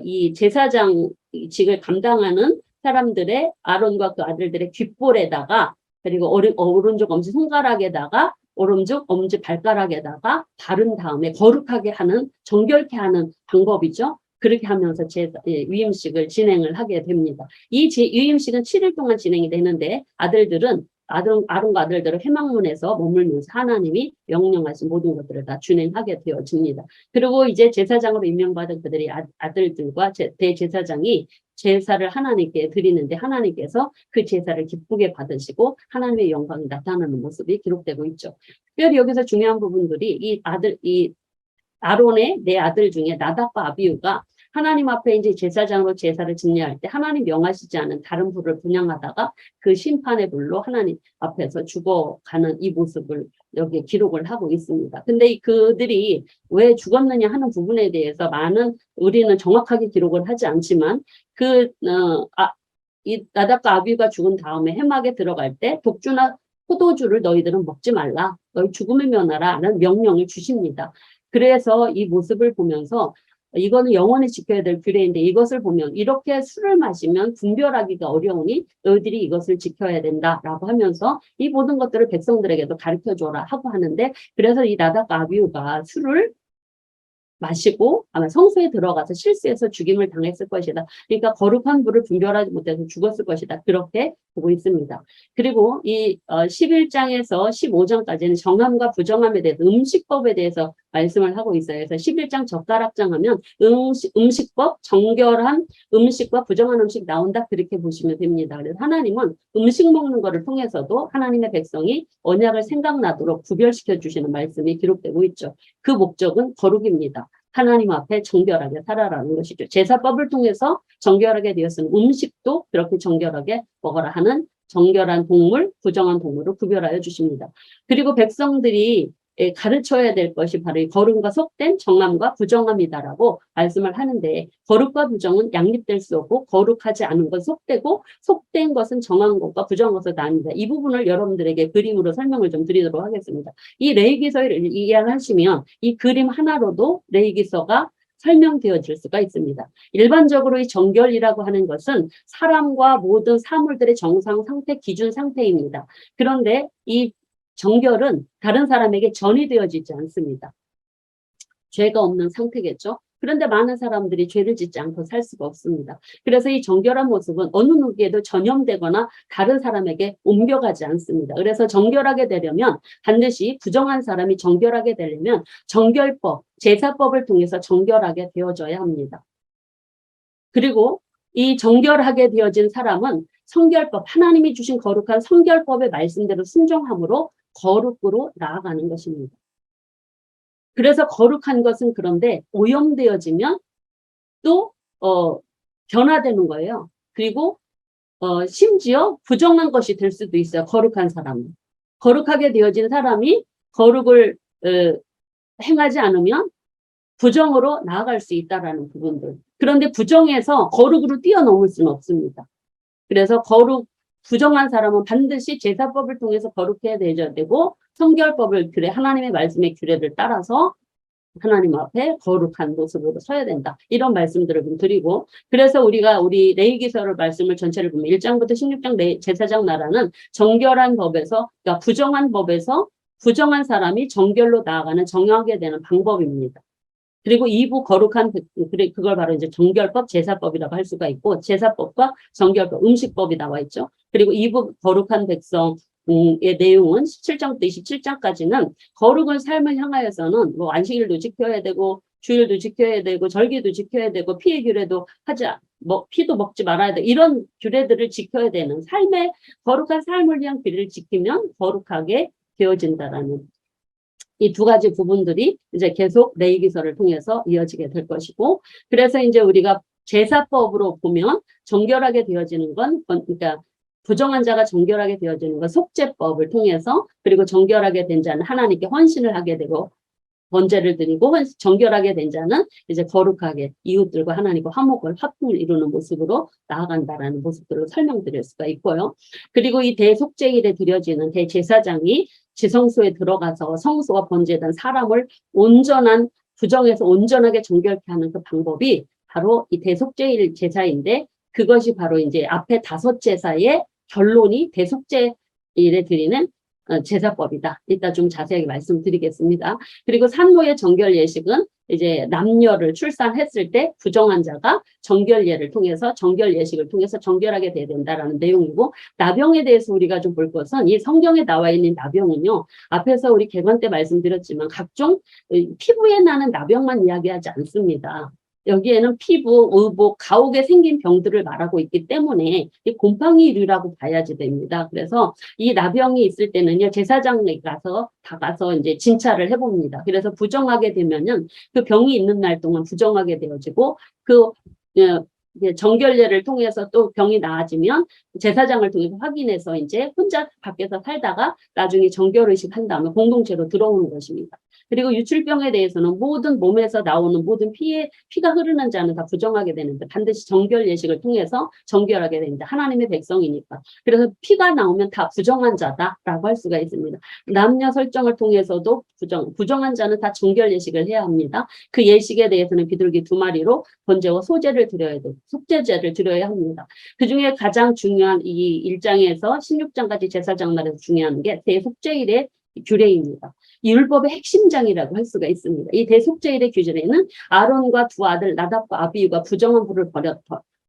이 제사장직을 감당하는 사람들의 아론과 그 아들들의 귓볼에다가 그리고 오른쪽 엄지 손가락에다가 오른쪽 엄지 발가락에다가 바른 다음에 거룩하게 하는 정결케 하는 방법이죠. 그렇게 하면서 위임식을 진행을 하게 됩니다. 이 위임식은 7일 동안 진행이 되는데 아들들은 아론과 아들들을 회막문에서 머물면서 하나님이 명령하신 모든 것들을 다 준행하게 되어집니다. 그리고 이제 제사장으로 임명받은 그들의 아들들과 대제사장이 제사를 하나님께 드리는데 하나님께서 그 제사를 기쁘게 받으시고 하나님의 영광이 나타나는 모습이 기록되고 있죠. 특별히 여기서 중요한 부분들이 이 아론의 네 아들 중에 나답과 아비후가 하나님 앞에 이제 제사장으로 제사를 집례할 때 하나님 명하시지 않은 다른 불을 분향하다가 그 심판의 불로 하나님 앞에서 죽어가는 이 모습을 여기에 기록을 하고 있습니다. 근데 그들이 왜 죽었느냐 하는 부분에 대해서 우리는 정확하게 기록을 하지 않지만 이 나답과 아비후가 죽은 다음에 회막에 들어갈 때 독주나 포도주를 너희들은 먹지 말라. 너희 죽음을 면하라. 라는 명령을 주십니다. 그래서 이 모습을 보면서 이거는 영원히 지켜야 될 규례인데 이것을 보면 이렇게 술을 마시면 분별하기가 어려우니 너희들이 이것을 지켜야 된다라고 하면서 이 모든 것들을 백성들에게도 가르쳐줘라 하고 하는데 그래서 이 나답과 아비후가 술을 마시고 아마 성소에 들어가서 실수해서 죽임을 당했을 것이다. 그러니까 거룩한 불을 분별하지 못해서 죽었을 것이다. 그렇게 보고 있습니다. 그리고 이 11장에서 15장까지는 정함과 부정함에 대해서 음식법에 대해서 말씀을 하고 있어요. 그래서 11장 젓가락장 하면 음식법, 정결한 음식과 부정한 음식 나온다. 그렇게 보시면 됩니다. 그래서 하나님은 음식 먹는 것을 통해서도 하나님의 백성이 언약을 생각나도록 구별시켜 주시는 말씀이 기록되고 있죠. 그 목적은 거룩입니다. 하나님 앞에 정결하게 살아라는 것이죠. 제사법을 통해서 정결하게 되었으면 음식도 그렇게 정결하게 먹어라 하는 정결한 동물, 부정한 동물을 구별하여 주십니다. 그리고 백성들이 가르쳐야 될 것이 바로 이 거룩과 속된 정함과 부정함이다라고 말씀을 하는데 거룩과 부정은 양립될 수 없고 거룩하지 않은 건 속되고 속된 것은 정한 것과 부정한 것을 나눕니다. 이 부분을 여러분들에게 그림으로 설명을 좀 드리도록 하겠습니다. 이 레위기서를 이해하시면 이 그림 하나로도 레위기서가 설명되어질 수가 있습니다. 일반적으로 이 정결이라고 하는 것은 사람과 모든 사물들의 정상 상태, 기준 상태입니다. 그런데 이 정결은 다른 사람에게 전이 되어지지 않습니다. 죄가 없는 상태겠죠. 그런데 많은 사람들이 죄를 짓지 않고 살 수가 없습니다. 그래서 이 정결한 모습은 어느 누구에도 전염되거나 다른 사람에게 옮겨가지 않습니다. 그래서 정결하게 되려면 반드시 부정한 사람이 정결하게 되려면 정결법, 제사법을 통해서 정결하게 되어져야 합니다. 그리고 이 정결하게 되어진 사람은 성결법, 하나님이 주신 거룩한 성결법의 말씀대로 순종함으로 거룩으로 나아가는 것입니다. 그래서 거룩한 것은 그런데 오염되어지면 또 변화되는 거예요. 그리고 심지어 부정한 것이 될 수도 있어요. 거룩한 사람은. 거룩하게 되어진 사람이 거룩을 행하지 않으면 부정으로 나아갈 수 있다라는 부분들. 그런데 부정에서 거룩으로 뛰어넘을 수는 없습니다. 그래서 부정한 사람은 반드시 제사법을 통해서 거룩해야 되고 성결법을 하나님의 말씀의 규례를 따라서 하나님 앞에 거룩한 모습으로 서야 된다. 이런 말씀들을 좀 드리고 그래서 우리 레위기서를 말씀을 전체를 보면 1장부터 16장 제사장 나라는 정결한 법에서 그러니까 부정한 법에서 부정한 사람이 정결로 나아가는 정하게 되는 방법입니다. 그리고 2부 거룩한 그걸 바로 이제 정결법, 제사법이라고 할 수가 있고 제사법과 정결법, 음식법이 나와 있죠. 그리고 2부 거룩한 백성의 내용은 17장부터 27장까지는 거룩한 삶을 향하여서는 뭐 안식일도 지켜야 되고 주일도 지켜야 되고 절기도 지켜야 되고 피의 규례도 피도 먹지 말아야 돼. 이런 규례들을 지켜야 되는 거룩한 삶을 위한 규례를 지키면 거룩하게 되어진다라는 이 두 가지 부분들이 이제 계속 레위기서를 통해서 이어지게 될 것이고 그래서 이제 우리가 제사법으로 보면 정결하게 되어지는 건 그러니까 부정한 자가 정결하게 되어지는 건 속죄법을 통해서 그리고 정결하게 된 자는 하나님께 헌신을 하게 되고 번제를 드리고 정결하게 된 자는 이제 거룩하게 이웃들과 하나님과 화목을 이루는 모습으로 나아간다라는 모습들을 설명드릴 수가 있고요. 그리고 이 대속죄일에 드려지는 대제사장이 지성소에 들어가서 성소와 번제단 사람을 부정에서 온전하게 정결케 하는 그 방법이 바로 이 대속죄일 제사인데 그것이 바로 이제 앞에 5 제사의 결론이 대속죄일에 드리는 제사법이다. 이따 좀 자세하게 말씀드리겠습니다. 그리고 산모의 정결 예식은 이제 남녀를 출산했을 때 부정한 자가 정결례를 통해서 정결 예식을 통해서 정결하게 돼야 된다라는 내용이고, 나병에 대해서 우리가 좀 볼 것은 이 성경에 나와 있는 나병은요, 앞에서 우리 개관 때 말씀드렸지만 각종 피부에 나는 나병만 이야기하지 않습니다. 여기에는 피부, 의복, 가옥에 생긴 병들을 말하고 있기 때문에 이 곰팡이류라고 봐야지 됩니다. 그래서 이 나병이 있을 때는요, 제사장에 가서 다 가서 이제 진찰을 해봅니다. 그래서 부정하게 되면은 그 병이 있는 날 동안 부정하게 되어지고, 그 정결례를 통해서 또 병이 나아지면 제사장을 통해서 확인해서 이제 혼자 밖에서 살다가 나중에 정결의식 한 다음에 공동체로 들어오는 것입니다. 그리고 유출병에 대해서는 모든 몸에서 나오는 모든 피가 흐르는 자는 다 부정하게 되는데 반드시 정결 예식을 통해서 정결하게 됩니다. 하나님의 백성이니까. 그래서 피가 나오면 다 부정한 자다라고 할 수가 있습니다. 남녀 설정을 통해서도 부정한 자는 다 정결 예식을 해야 합니다. 그 예식에 대해서는 비둘기 2마리로 번제와 소제를 드려야 되고 속죄제를 드려야 합니다. 그중에 가장 중요한 이 1장에서 16장까지 제사장 날에서 중요한 게 대속죄일의 규례입니다. 이 율법의 핵심장이라고 할 수가 있습니다. 이 대속죄일의 규례는 아론과 두 아들 나답과 아비후가 부정한 불을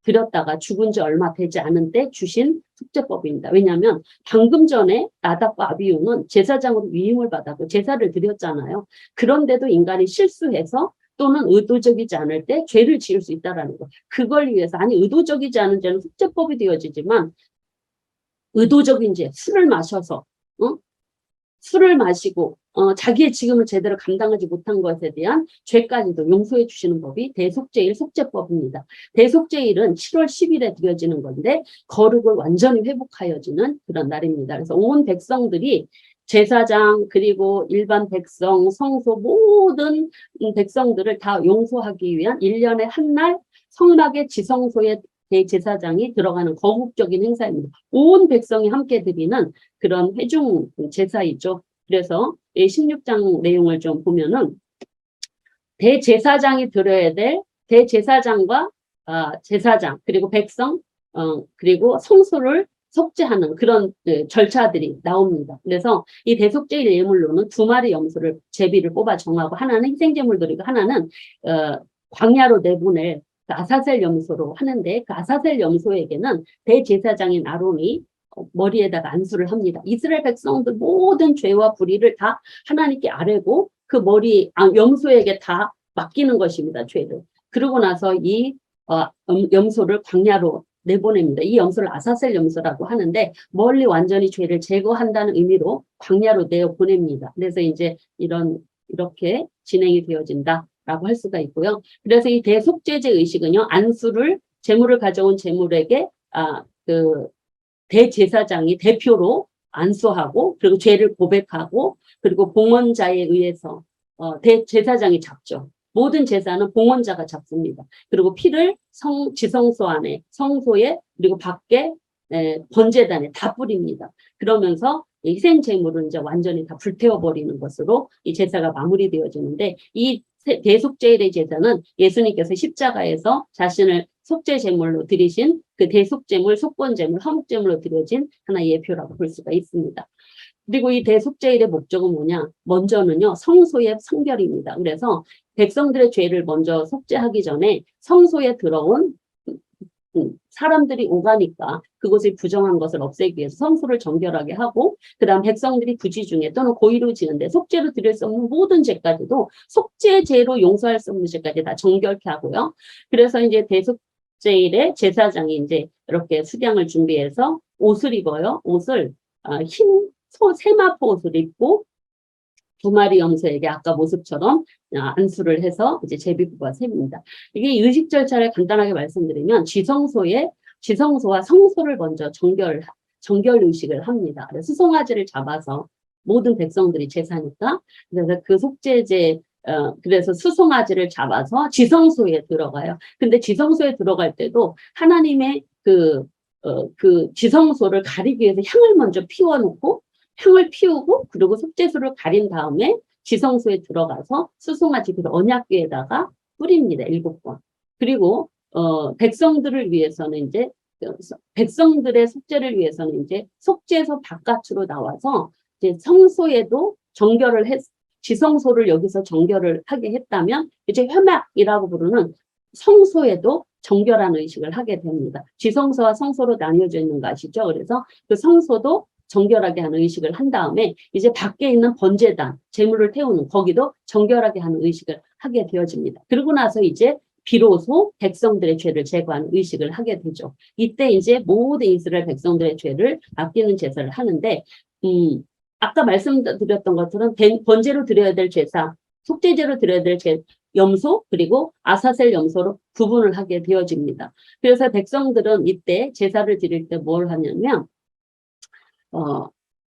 들였다가 죽은 지 얼마 되지 않은 때 주신 속죄법입니다. 왜냐하면 방금 전에 나답과 아비후는 제사장으로 위임을 받았고 제사를 드렸잖아요. 그런데도 인간이 실수해서 또는 의도적이지 않을 때 죄를 지을 수 있다는 거. 그걸 위해서 아니 의도적이지 않은 죄는 속죄법이 되어지지만 의도적인 죄, 술을 마셔서 술을 마시고 자기의 지금을 제대로 감당하지 못한 것에 대한 죄까지도 용서해 주시는 법이 대속죄일 속죄법입니다. 대속죄일은 7월 10일에 드려지는 건데 거룩을 완전히 회복하여지는 그런 날입니다. 그래서 온 백성들이 제사장 그리고 일반 백성, 성소 모든 백성들을 다 용서하기 위한 1년에 한 날 성막의 지성소에 대제사장이 들어가는 거국적인 행사입니다. 온 백성이 함께 드리는 그런 회중 제사이죠. 그래서 16장 내용을 좀 보면은 대제사장이 드려야 될 대제사장과 제사장 그리고 백성 그리고 성소를 속죄하는 그런 절차들이 나옵니다. 그래서 이 대속죄일 예물로는 2마리 염소를 제비를 뽑아 정하고 하나는 희생제물 드리고 하나는 광야로 내보낼 그 아사셀 염소로 하는데 그 아사셀 염소에게는 대제사장인 아론이 머리에다가 안수를 합니다. 이스라엘 백성들 모든 죄와 불의를 다 하나님께 아뢰고 그 머리 염소에게 다 맡기는 것입니다. 죄를. 그러고 나서 이 염소를 광야로 내보냅니다. 이 염소를 아사셀 염소라고 하는데 멀리 완전히 죄를 제거한다는 의미로 광야로 내보냅니다. 그래서 이제 이렇게 진행이 되어진다. 라고 할 수가 있고요. 그래서 이 대속죄제 의식은요, 안수를 제물을 가져온 제물에게 그 대제사장이 대표로 안수하고 그리고 죄를 고백하고 그리고 봉헌자에 의해서 대제사장이 잡죠. 모든 제사는 봉헌자가 잡습니다. 그리고 피를 지성소 안에 성소에 그리고 밖에 번제단에 다 뿌립니다. 그러면서 희생 제물은 이제 완전히 다 불태워버리는 것으로 이 제사가 마무리되어지는데 이 대속죄일의 제사는 예수님께서 십자가에서 자신을 속죄 제물로 드리신 그 대속제물, 속건제물, 화목제물로 드려진 하나의 예표라고 볼 수가 있습니다. 그리고 이 대속죄일의 목적은 뭐냐? 먼저는요, 성소의 성결입니다. 그래서 백성들의 죄를 먼저 속죄하기 전에 성소에 들어온 사람들이 오가니까 그것을 부정한 것을 없애기 위해서 성소를 정결하게 하고 그다음 백성들이 부지 중에 또는 고의로 지는데 속죄로 드릴 수 없는 모든 죄까지도 속죄죄로 용서할 수 없는 죄까지 다 정결케 하고요. 그래서 이제 대속죄일에 제사장이 이제 이렇게 수량을 준비해서 옷을 입어요. 옷을 흰 세마포 옷을 입고 2마리 염소에게 아까 모습처럼 안수를 해서 이제 제비부가 셉니다. 이게 의식 절차를 간단하게 말씀드리면 지성소와 성소를 먼저 정결 의식을 합니다. 그래서 수송아지를 잡아서 모든 백성들이 제사니까 그래서 그 속죄제 그래서 수송아지를 잡아서 지성소에 들어가요. 근데 지성소에 들어갈 때도 하나님의 그 지성소를 가리기 위해서 향을 먼저 피워놓고 향을 피우고 그리고 속죄소를 가린 다음에 지성소에 들어가서 수송아지 그 언약궤에다가 뿌립니다. 7번. 그리고 백성들을 위해서는 이제 백성들의 속죄를 위해서는 이제 속죄소 바깥으로 나와서 이제 성소에도 정결을 지성소를 여기서 정결을 하게 했다면 이제 회막이라고 부르는 성소에도 정결한 의식을 하게 됩니다. 지성소와 성소로 나뉘어져 있는 거 아시죠? 그래서 그 성소도 정결하게 하는 의식을 한 다음에 이제 밖에 있는 번제단, 제물을 태우는 거기도 정결하게 하는 의식을 하게 되어집니다. 그러고 나서 이제 비로소 백성들의 죄를 제거하는 의식을 하게 되죠. 이때 이제 모든 이스라엘 백성들의 죄를 아끼는 제사를 하는데 아까 말씀드렸던 것처럼 번제로 드려야 될 제사, 속죄제로 드려야 될 염소 그리고 아사셀 염소로 구분을 하게 되어집니다. 그래서 백성들은 이때 제사를 드릴 때 뭘 하냐면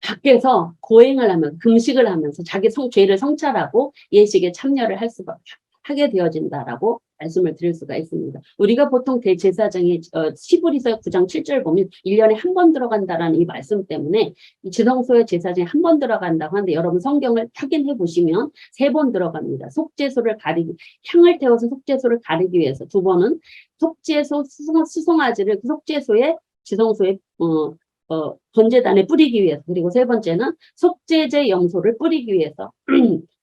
밖에서 고행을 하면서 금식을 하면서 자기 죄를 성찰하고 예식에 참여를 하게 되어진다라고 말씀을 드릴 수가 있습니다. 우리가 보통 대제사장이 히브리서 9장 7절 보면 1년에 한 번 들어간다라는 이 말씀 때문에 이 지성소의 제사장이 한 번 들어간다고 하는데 여러분 성경을 확인해 보시면 3번 들어갑니다. 속죄소를 가리기, 향을 태워서 속죄소를 가리기 위해서, 2번은 속죄소 수송아지를 그 속죄소에 지성소에 번제단에 뿌리기 위해서, 그리고 3번째는 속죄제 염소를 뿌리기 위해서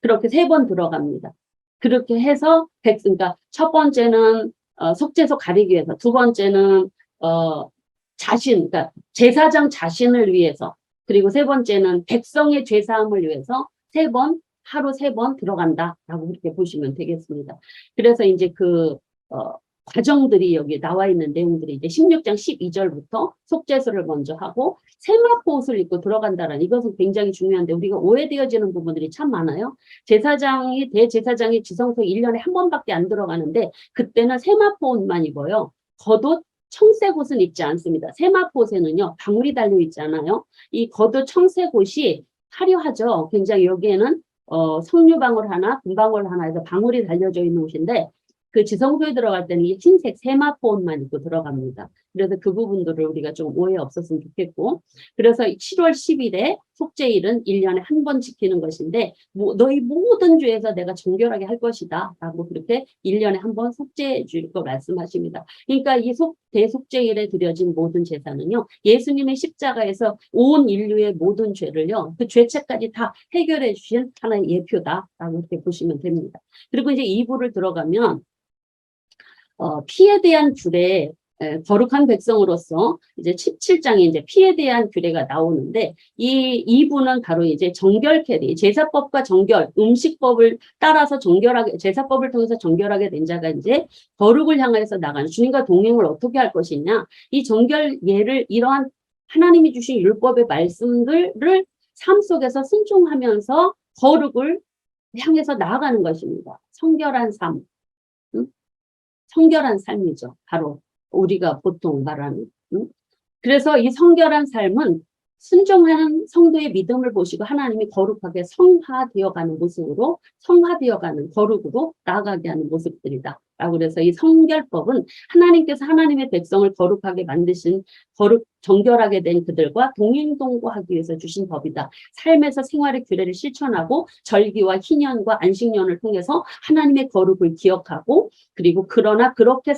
그렇게 3번 들어갑니다. 그렇게 해서 그러니까 첫 번째는 속죄소 가리기 위해서, 2번째는 그러니까 제사장 자신을 위해서, 그리고 3번째는 백성의 죄사함을 위해서 하루 3번 들어간다라고 그렇게 보시면 되겠습니다. 그래서 이제 과정들이 여기 나와 있는 내용들이 이제 16장 12절부터 속죄소를 먼저 하고 세마포 옷을 입고 들어간다라는, 이것은 굉장히 중요한데 우리가 오해되어지는 부분들이 참 많아요. 대제사장이 지성소 1년에 한 번밖에 안 들어가는데 그때는 세마포 옷만 입어요. 겉옷, 청색 옷은 입지 않습니다. 세마포 옷에는요 방울이 달려 있잖아요. 이 겉옷 청색 옷이 화려하죠. 굉장히 여기에는 석류방울 하나, 금방울 하나 해서 방울이 달려져 있는 옷인데 그 지성소에 들어갈 때는 이 흰색 세마포 옷만 입고 들어갑니다. 그래서 그 부분들을 우리가 좀 오해 없었으면 좋겠고, 그래서 7월 10일에 속죄일은 1년에 한 번 지키는 것인데 너희 모든 죄에서 내가 정결하게 할 것이다 라고 그렇게 1년에 한 번 속죄해 줄 거 말씀하십니다. 그러니까 이 대속죄일에 드려진 모든 제사는요 예수님의 십자가에서 온 인류의 모든 죄를요 그 죄책까지 다 해결해 주신 하나의 예표다라고 이렇게 보시면 됩니다. 그리고 이제 2부를 들어가면 피에 대한 규례, 거룩한 백성으로서 이제 17장에 이제 피에 대한 규례가 나오는데 이 부는 바로 이제 정결케리, 제사법과 정결, 음식법을 따라서 정결하게, 제사법을 통해서 정결하게 된 자가 이제 거룩을 향해서 나가는 주님과 동행을 어떻게 할 것이냐, 이 정결 예를 이러한 하나님이 주신 율법의 말씀들을 삶 속에서 순종하면서 거룩을 향해서 나아가는 것입니다. 성결한 삶. 성결한 삶이죠. 바로 우리가 보통 말하는. 그래서 이 성결한 삶은 순종하는 성도의 믿음을 보시고 하나님이 거룩하게 성화되어가는 모습으로, 성화되어가는 거룩으로 나아가게 하는 모습들이다. 라고 그래서 이 성결법은 하나님께서 하나님의 백성을 거룩하게 만드신, 정결하게 된 그들과 동행동거하기 위해서 주신 법이다. 삶에서 생활의 규례를 실천하고 절기와 희년과 안식년을 통해서 하나님의 거룩을 기억하고, 그리고 그러나 그렇게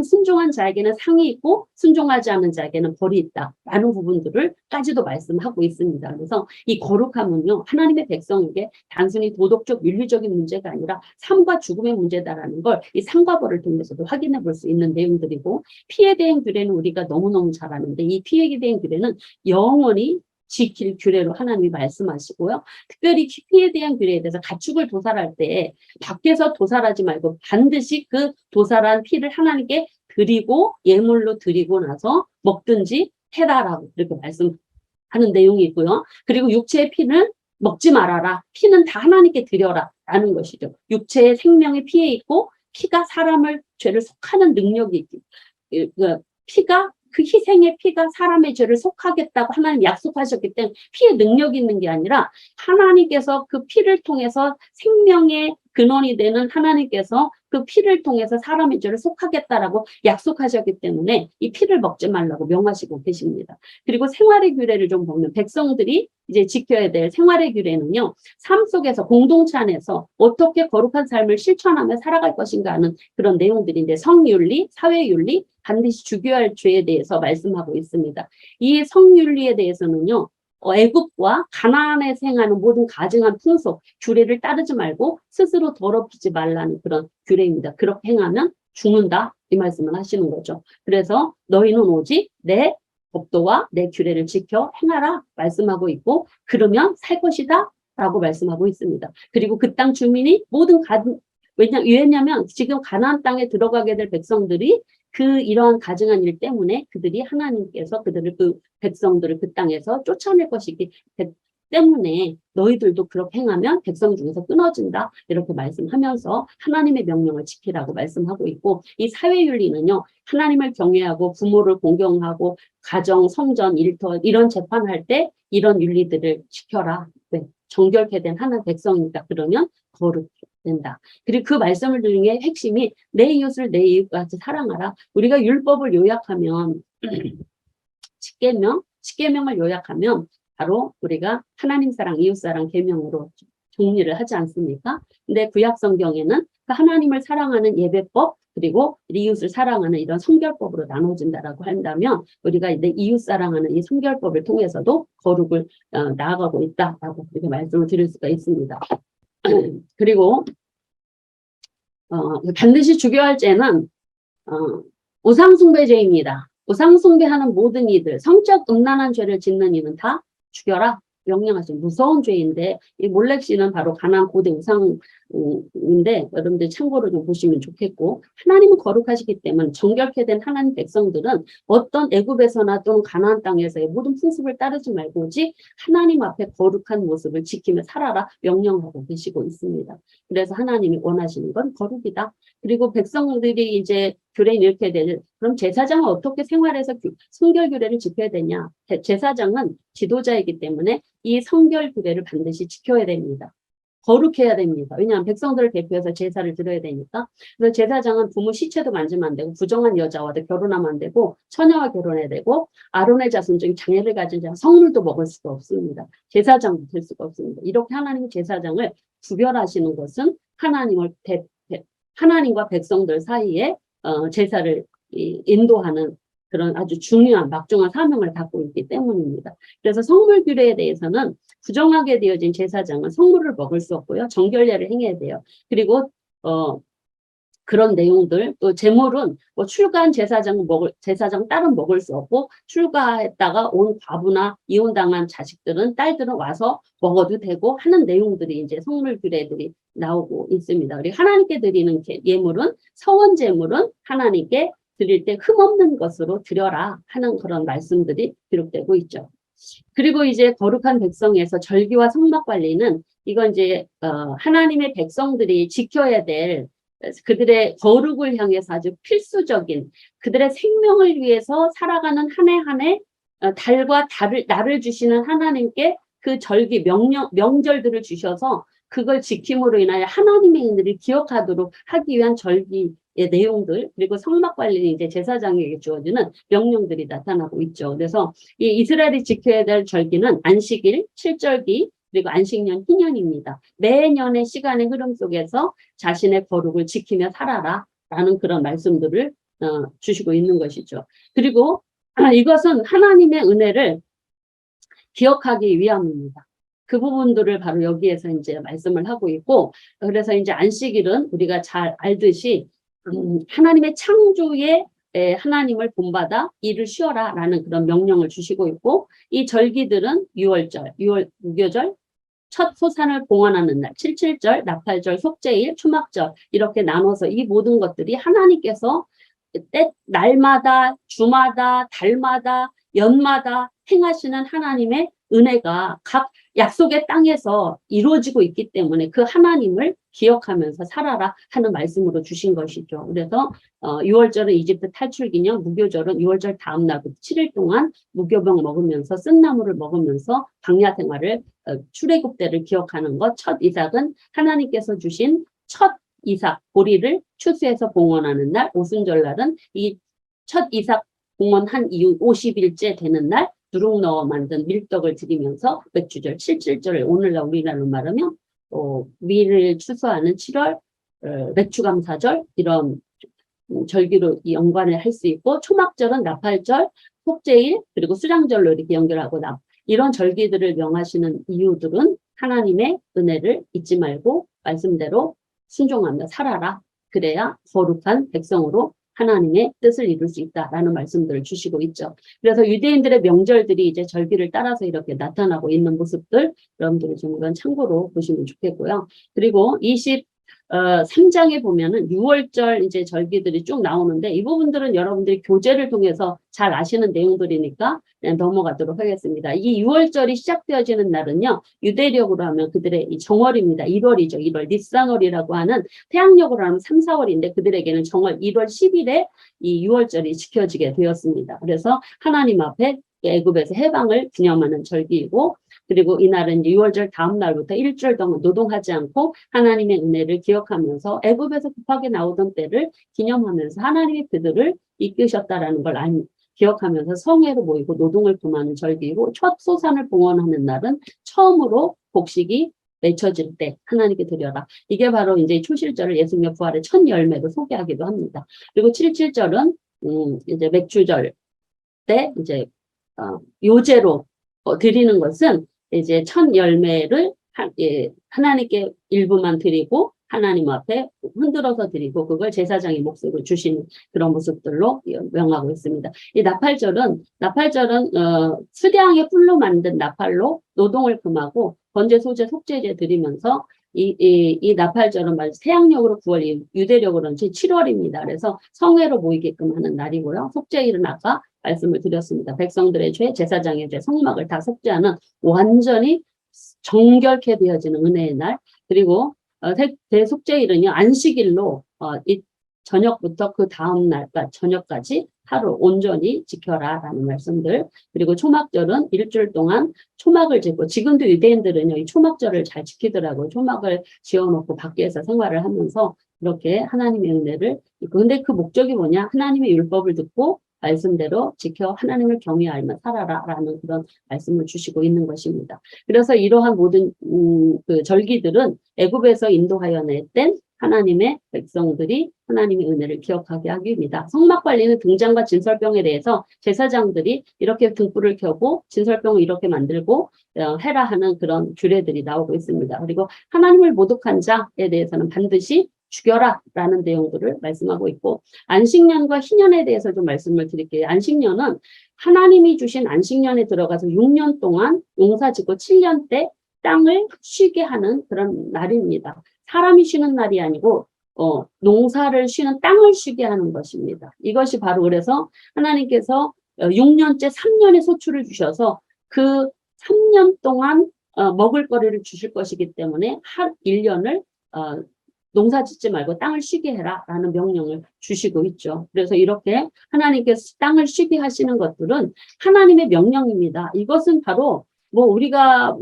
순종한 자에게는 상이 있고 순종하지 않는 자에게는 벌이 있다 라는 부분들을까지도 말씀하고 있습니다. 그래서 이 거룩함은요 하나님의 백성에게 단순히 도덕적 윤리적인 문제가 아니라 삶과 죽음의 문제다라는 걸 이 상과 벌을 통해서도 확인해 볼 수 있는 내용들이고, 피에 대한 규례는 우리가 너무너무 잘 아는데 이 피에 대한 규례는 영원히 지킬 규례로 하나님이 말씀하시고요. 특별히 피에 대한 규례에 대해서 가축을 도살할 때 밖에서 도살하지 말고 반드시 그 도살한 피를 하나님께 드리고 예물로 드리고 나서 먹든지 해라라고 그렇게 말씀하는 내용이 있고요. 그리고 육체의 피는 먹지 말아라. 피는 다 하나님께 드려라 라는 것이죠. 육체의 생명의 피에 있고 피가 사람을 죄를 속하는 능력이 있기, 그 희생의 피가 사람의 죄를 속하겠다고 하나님 약속하셨기 때문에 피의 능력이 있는 게 아니라 하나님께서 그 피를 통해서 생명의 근원이 되는 하나님께서 그 피를 통해서 사람의 죄를 속하겠다라고 약속하셨기 때문에 이 피를 먹지 말라고 명하시고 계십니다. 그리고 생활의 규례를 좀 보면 백성들이 이제 지켜야 될 생활의 규례는요. 삶 속에서 공동체 안에서 어떻게 거룩한 삶을 실천하며 살아갈 것인가 하는 그런 내용들인데 성윤리, 사회윤리, 반드시 죽여야 할 죄에 대해서 말씀하고 있습니다. 이 성윤리에 대해서는요. 애굽과 가나안에서 행하는 모든 가증한 풍속, 규례를 따르지 말고 스스로 더럽히지 말라는 그런 규례입니다. 그렇게 행하면 죽는다 이 말씀을 하시는 거죠. 그래서 너희는 오직 내 법도와 내 규례를 지켜 행하라 말씀하고 있고 그러면 살 것이다 라고 말씀하고 있습니다. 그리고 그 땅 주민이 모든 왜냐하면 지금 가나안 땅에 들어가게 될 백성들이 이러한 가증한 일 때문에 그들이 하나님께서 그 백성들을 그 땅에서 쫓아낼 것이기 때문에 너희들도 그렇게 행하면 백성 중에서 끊어진다 이렇게 말씀하면서 하나님의 명령을 지키라고 말씀하고 있고 이 사회윤리는요 하나님을 경외하고 부모를 공경하고 가정, 성전, 일터 이런 재판할 때 이런 윤리들을 지켜라. 네, 정결케 된 하나님 백성이니까 그러면 거룩 된다. 그리고 그 말씀을 중에 핵심이 내 이웃을 내 이웃같이 사랑하라. 우리가 율법을 요약하면 십계명을 요약하면 바로 우리가 하나님 사랑, 이웃 사랑 계명으로 정리를 하지 않습니까? 근데 구약 성경에는 그 하나님을 사랑하는 예배법 그리고 이웃을 사랑하는 이런 성결법으로 나눠진다라고 한다면 우리가 내 이웃 사랑하는 이 성결법을 통해서도 거룩을 나아가고 있다라고 이렇게 말씀을 드릴 수가 있습니다. 그리고 반드시 죽여야 할 죄는 우상숭배죄입니다. 우상숭배하는 모든 이들, 성적 음란한 죄를 짓는 이는 다 죽여라 명령하신 무서운 죄인데 이 몰렉시는 바로 가나안 고대 우상인데 여러분들 참고로 좀 보시면 좋겠고 하나님은 거룩하시기 때문에 정결케 된 하나님 백성들은 어떤 애굽에서나 또는 가나안 땅에서의 모든 풍습을 따르지 말고 오직 하나님 앞에 거룩한 모습을 지키며 살아라 명령하고 계시고 있습니다. 그래서 하나님이 원하시는 건 거룩이다. 그리고 백성들이 이제 규례를 잃게 되는 그럼 제사장은 어떻게 생활해서 성결 규례를 지켜야 되냐? 제사장은 지도자이기 때문에 이 성결 규례를 반드시 지켜야 됩니다. 거룩해야 됩니다. 왜냐하면 백성들을 대표해서 제사를 드려야 되니까. 그래서 제사장은 부모 시체도 만지면 안 되고 부정한 여자와도 결혼하면 안 되고 처녀와 결혼해야 되고 아론의 자손 중에 장애를 가진 자 성물도 먹을 수가 없습니다. 제사장도 될 수가 없습니다. 이렇게 하나님이 제사장을 구별하시는 것은 하나님과 백성들 사이에 제사를 인도하는 그런 아주 중요한 막중한 사명을 갖고 있기 때문입니다. 그래서 성물 규례에 대해서는 부정하게 되어진 제사장은 성물을 먹을 수 없고요. 정결례를 행해야 돼요. 그리고 그런 내용들 또 제물은 뭐 출가한 제사장 딸은 먹을 수 없고 출가했다가 온 과부나 이혼당한 자식들은 딸들은 와서 먹어도 되고 하는 내용들이 이제 성물 규례들이 나오고 있습니다. 우리 하나님께 드리는 예물은 서원 제물은 하나님께 드릴 때 흠없는 것으로 드려라 하는 그런 말씀들이 기록되고 있죠. 그리고 이제 거룩한 백성에서 절기와 성막 관리는 이건 이제 하나님의 백성들이 지켜야 될 그들의 거룩을 향해서 아주 필수적인 그들의 생명을 위해서 살아가는 한 해 한 해 달과 날을 주시는 하나님께 그 절기 명절들을 주셔서 그걸 지킴으로 인하여 하나님의 인들을 기억하도록 하기 위한 절기의 내용들 그리고 성막 관리는 이제 제사장에게 주어지는 명령들이 나타나고 있죠. 그래서 이 이스라엘이 지켜야 될 절기는 안식일, 칠절기 그리고 안식년, 희년입니다. 매년의 시간의 흐름 속에서 자신의 거룩을 지키며 살아라 라는 그런 말씀들을 주시고 있는 것이죠. 그리고 이것은 하나님의 은혜를 기억하기 위함입니다. 그 부분들을 바로 여기에서 이제 말씀을 하고 있고 그래서 이제 안식일은 우리가 잘 알듯이 하나님의 창조에 하나님을 본받아 일을 쉬어라 라는 그런 명령을 주시고 있고 이 절기들은 6월절, 무교절, 첫 소산을 봉헌하는 날, 칠칠절, 나팔절, 속죄일, 초막절 이렇게 나눠서 이 모든 것들이 하나님께서 날마다, 주마다, 달마다, 연마다 행하시는 하나님의 은혜가 각 약속의 땅에서 이루어지고 있기 때문에 그 하나님을 기억하면서 살아라 하는 말씀으로 주신 것이죠. 그래서 6월절은 이집트 탈출 기념, 무교절은 6월절 다음 날부터 7일 동안 무교병 먹으면서 쓴나물을 먹으면서 광야 생활을 출애굽 때를 기억하는 것. 첫 이삭은 하나님께서 주신 첫 이삭 보리를 추수해서 봉헌하는 날, 오순절날은 이 첫 이삭 봉헌한 이후 50일째 되는 날 누룩 넣어 만든 밀떡을 드리면서 맥주절, 칠칠절을 오늘날 우리나라로 말하면 밀을 추수하는 7월 맥주감사절 이런 절기로 연관을 할 수 있고 초막절은 나팔절, 속죄일 그리고 수장절로 이렇게 연결하고 이런 절기들을 명하시는 이유들은 하나님의 은혜를 잊지 말고 말씀대로 순종하며 살아라. 그래야 거룩한 백성으로 하나님의 뜻을 이룰 수 있다라는 말씀들을 주시고 있죠. 그래서 유대인들의 명절들이 이제 절기를 따라서 이렇게 나타나고 있는 모습들 여러분들이 좀 이건 참고로 보시면 좋겠고요. 그리고 3장에 보면은 6월절 이제 절기들이 쭉 나오는데 이 부분들은 여러분들이 교재를 통해서 잘 아시는 내용들이니까 그냥 넘어가도록 하겠습니다. 이 6월절이 시작되어지는 날은요. 유대력으로 하면 그들의 이 정월입니다. 1월이죠. 1월 니산월이라고 하는 태양력으로 하면 3, 4월인데 그들에게는 정월 1월 10일에 이 6월절이 지켜지게 되었습니다. 그래서 하나님 앞에 애굽에서 해방을 기념하는 절기이고 그리고 이날은 6월절 다음 날부터 일주일 동안 노동하지 않고 하나님의 은혜를 기억하면서 애굽에서 급하게 나오던 때를 기념하면서 하나님이 그들을 이끄셨다라는 걸 기억하면서 성회로 모이고 노동을 금하는 절기이고 첫 소산을 봉헌하는 날은 처음으로 곡식이 맺혀질 때 하나님께 드려라. 이게 바로 이제 초실절을 예수님의 부활의 첫 열매로 소개하기도 합니다. 그리고 77절은 이제 맥주절 때 이제 요제로 드리는 것은 이제 첫 열매를 하나님께 일부만 드리고 하나님 앞에 흔들어서 드리고 그걸 제사장의 몫으로 주시는 그런 모습들로 명하고 있습니다. 이 나팔절은 수량의 뿔로 만든 나팔로 노동을 금하고 번제, 소제, 속죄제 드리면서 이 나팔절은 말 태양력으로 9월, 유대력으로는 7월입니다. 그래서 성회로 모이게끔 하는 날이고요. 속죄일은 아까 말씀을 드렸습니다. 백성들의 죄, 제사장의 죄, 성막을 다 속죄하는 완전히 정결케 되어지는 은혜의 날. 그리고 대속죄일은요 안식일로 이 저녁부터 그 다음 날까지 저녁까지 하루 온전히 지켜라라는 말씀들. 그리고 초막절은 일주일 동안 초막을 짓고 지금도 유대인들은요 이 초막절을 잘 지키더라고요. 초막을 지어놓고 밖에서 생활을 하면서 이렇게 하나님의 은혜를 근데 그 목적이 뭐냐? 하나님의 율법을 듣고 말씀대로 지켜 하나님을 경외하며 살아라라는 그런 말씀을 주시고 있는 것입니다. 그래서 이러한 모든 그 절기들은 애굽에서 인도하여 냈던 하나님의 백성들이 하나님의 은혜를 기억하게 하기 위함이다. 성막 관리는 등잔과 진설병에 대해서 제사장들이 이렇게 등불을 켜고 진설병을 이렇게 만들고 해라 하는 그런 규례들이 나오고 있습니다. 그리고 하나님을 모독한 자에 대해서는 반드시 죽여라 라는 내용들을 말씀하고 있고 안식년과 희년에 대해서 좀 말씀을 드릴게요. 안식년은 하나님이 주신 안식년에 들어가서 6년 동안 농사짓고 7년 때 땅을 쉬게 하는 그런 날입니다. 사람이 쉬는 날이 아니고 농사를 쉬는 땅을 쉬게 하는 것입니다. 이것이 바로 그래서 하나님께서 6년째 3년의 소출을 주셔서 그 3년 동안 먹을 거리를 주실 것이기 때문에 한 1년을 농사 짓지 말고 땅을 쉬게 해라 라는 명령을 주시고 있죠. 그래서 이렇게 하나님께서 땅을 쉬게 하시는 것들은 하나님의 명령입니다. 이것은 바로 우리가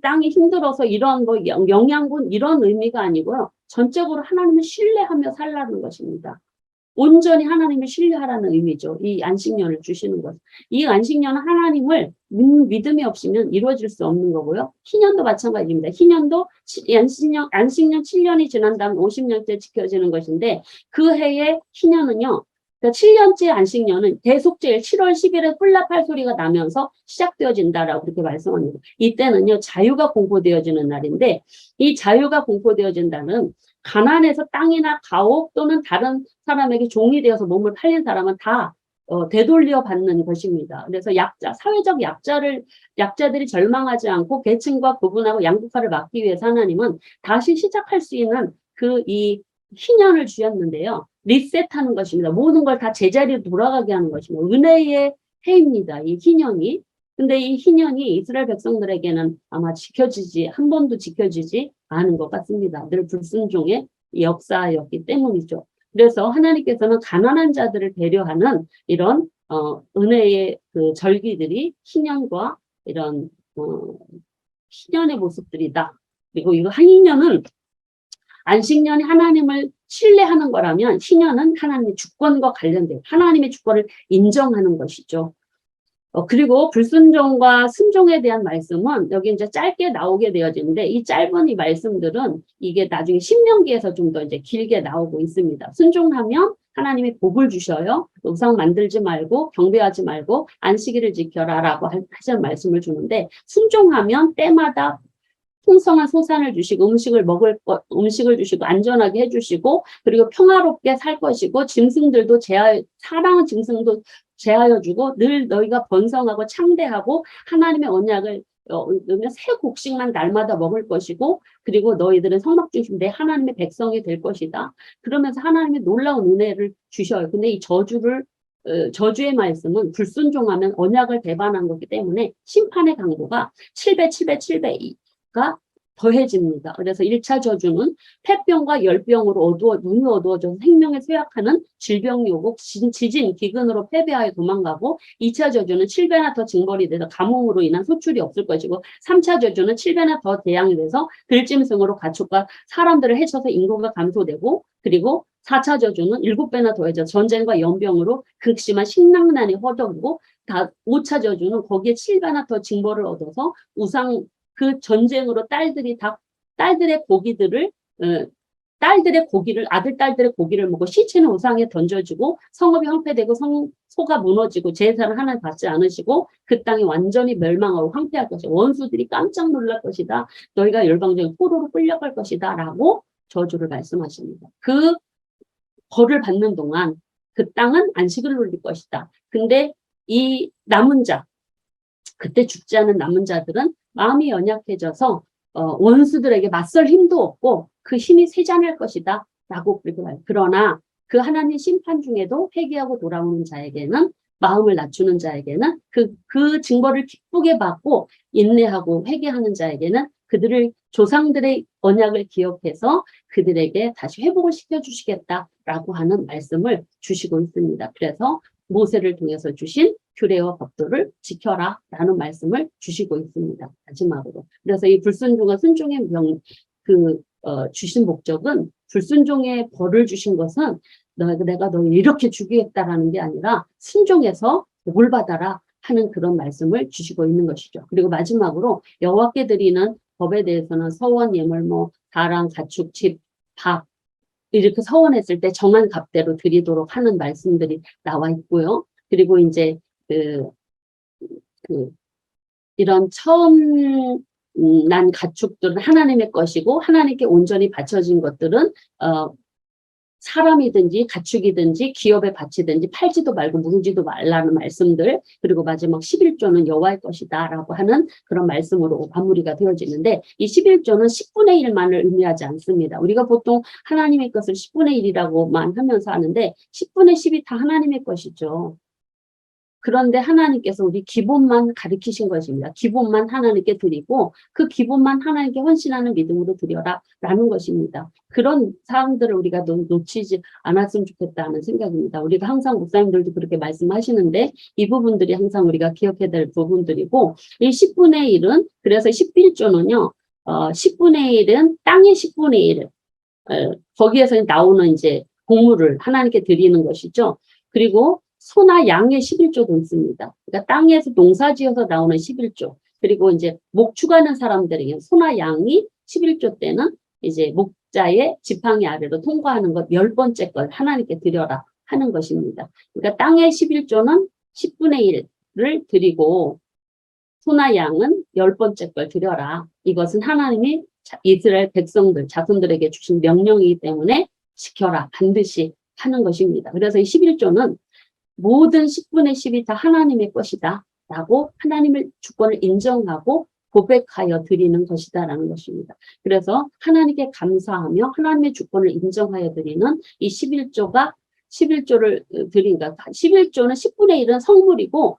땅이 힘들어서 이런 영양분 이런 의미가 아니고요. 전적으로 하나님을 신뢰하며 살라는 것입니다. 온전히 하나님을 신뢰하라는 의미죠. 이 안식년을 주시는 것. 이 안식년은 하나님을 믿음이 없으면 이루어질 수 없는 거고요. 희년도 마찬가지입니다. 희년도 안식년 7년이 지난 다음 50년째 지켜지는 것인데 그 해의 희년은요. 그러니까 7년째 안식년은 대속죄일 7월 10일에 뿔나팔 소리가 나면서 시작되어진다라고 그렇게 말씀합니다. 이때는요. 자유가 공포되어지는 날인데 이 자유가 공포되어진다는 가난해서 땅이나 가옥 또는 다른 사람에게 종이 되어서 몸을 팔린 사람은 다 되돌려 받는 것입니다. 그래서 사회적 약자들이 절망하지 않고 계층과 구분하고 양극화를 막기 위해서 하나님은 다시 시작할 수 있는 이 희년을 주셨는데요. 리셋하는 것입니다. 모든 걸 다 제자리로 돌아가게 하는 것입니다. 은혜의 해입니다. 이 희년이. 근데 이 희년이 이스라엘 백성들에게는 아마 한 번도 지켜지지 않은 것 같습니다. 늘 불순종의 역사였기 때문이죠. 그래서 하나님께서는 가난한 자들을 배려하는 이런 은혜의 그 절기들이 희년과 이런 희년의 모습들이다. 그리고 이거 희년은 안식년이 하나님을 신뢰하는 거라면 희년은 하나님의 주권과 관련된 하나님의 주권을 인정하는 것이죠. 그리고 불순종과 순종에 대한 말씀은 여기 이제 짧게 나오게 되어지는데 이 짧은 이 말씀들은 이게 나중에 신명기에서 좀 더 이제 길게 나오고 있습니다. 순종하면 하나님이 복을 주셔요. 우상 만들지 말고 경배하지 말고 안식일을 지켜라라고 하시는 말씀을 주는데 순종하면 때마다 풍성한 소산을 주시고 음식을 주시고 안전하게 해주시고 그리고 평화롭게 살 것이고 짐승들도 사랑하는 짐승도 제하여 주고 늘 너희가 번성하고 창대하고 하나님의 언약을 넣으면 새 곡식만 날마다 먹을 것이고 그리고 너희들은 성막 중심 내 하나님의 백성이 될 것이다. 그러면서 하나님의 놀라운 은혜를 주셔요. 근데 이 저주의 말씀은 불순종하면 언약을 배반한 거기 때문에 심판의 강도가 7배, 7배, 7배가 더해집니다. 그래서 1차 저주는 폐병과 열병으로 눈이 어두워져서 생명에 쇠약하는 질병이 오고 지진, 기근으로 패배하여 도망가고 2차 저주는 7배나 더 징벌이 돼서 가뭄으로 인한 소출이 없을 것이고 3차 저주는 7배나 더 재앙이 돼서 들짐승으로 가축과 사람들을 해쳐서 인구가 감소되고 그리고 4차 저주는 7배나 더해져 전쟁과 연병으로 극심한 식량난이 허덕이고 5차 저주는 거기에 7배나 더 징벌을 얻어서 그 전쟁으로 딸들의 아들, 딸들의 고기를 먹고 시체는 우상에 던져지고 성읍이 황폐되고 소가 무너지고 제사를 하나 받지 않으시고 그 땅이 완전히 멸망하고 황폐할 것이다. 원수들이 깜짝 놀랄 것이다. 너희가 열방적인 포로로 끌려갈 것이다. 라고 저주를 말씀하십니다. 그 벌을 받는 동안 그 땅은 안식을 누릴 것이다. 근데 이 남은 자, 그때 죽지 않은 남은 자들은 마음이 연약해져서 원수들에게 맞설 힘도 없고 그 힘이 쇠잔할 것이다 라고 그렇게 말해요. 그러나 그 하나님 심판 중에도 회개하고 돌아오는 자에게는 마음을 낮추는 자에게는 그 징벌을 기쁘게 받고 인내하고 회개하는 자에게는 그들을 조상들의 언약을 기억해서 그들에게 다시 회복을 시켜주시겠다라고 하는 말씀을 주시고 있습니다. 그래서 모세를 통해서 주신 규례와 법도를 지켜라 라는 말씀을 주시고 있습니다. 마지막으로. 그래서 이 불순종과 순종의 주신 목적은 불순종의 벌을 주신 것은 내가 너를 이렇게 죽이겠다라는 게 아니라 순종해서 복을 받아라 하는 그런 말씀을 주시고 있는 것이죠. 그리고 마지막으로 여호와께 드리는 법에 대해서는 서원, 예물, 다랑, 가축, 집, 밥 이렇게 서원했을 때 정한 값대로 드리도록 하는 말씀들이 나와 있고요. 그리고 이제 이런 처음 난 가축들은 하나님의 것이고 하나님께 온전히 바쳐진 것들은 사람이든지 가축이든지 기업에 바치든지 팔지도 말고 무르지도 말라는 말씀들 그리고 마지막 11조는 여호와의 것이다 라고 하는 그런 말씀으로 마무리가 되어지는데 이 11조는 10분의 1만을 의미하지 않습니다. 우리가 보통 하나님의 것을 10분의 1이라고만 하면서 하는데 10분의 10이 다 하나님의 것이죠. 그런데 하나님께서 우리 기본만 가르치신 것입니다. 기본만 하나님께 드리고 그 기본만 하나님께 헌신하는 믿음으로 드려라 라는 것입니다. 그런 사항들을 우리가 놓치지 않았으면 좋겠다는 생각입니다. 우리가 항상 목사님들도 그렇게 말씀하시는데 이 부분들이 항상 우리가 기억해야 될 부분들이고 이 10분의 1은 그래서 11조는요. 10분의 1은 땅의 10분의 1을 거기에서 나오는 이제 곡물을 하나님께 드리는 것이죠. 그리고 소나 양의 11조도 있습니다. 그러니까 땅에서 농사지어서 나오는 11조. 그리고 이제 목축하는 사람들에게 소나 양이 11조 때는 이제 목자의 지팡이 아래로 통과하는 것 10번째 걸 하나님께 드려라 하는 것입니다. 그러니까 땅의 11조는 10분의 1을 드리고 소나 양은 10번째 걸 드려라. 이것은 하나님이 이스라엘 백성들, 자손들에게 주신 명령이기 때문에 지켜라. 반드시 하는 것입니다. 그래서 이 11조는 모든 10분의 10이 다 하나님의 것이다 라고 하나님의 주권을 인정하고 고백하여 드리는 것이다 라는 것입니다. 그래서 하나님께 감사하며 하나님의 주권을 인정하여 드리는 이 11조를 드린다. 11조는 10분의 1은 성물이고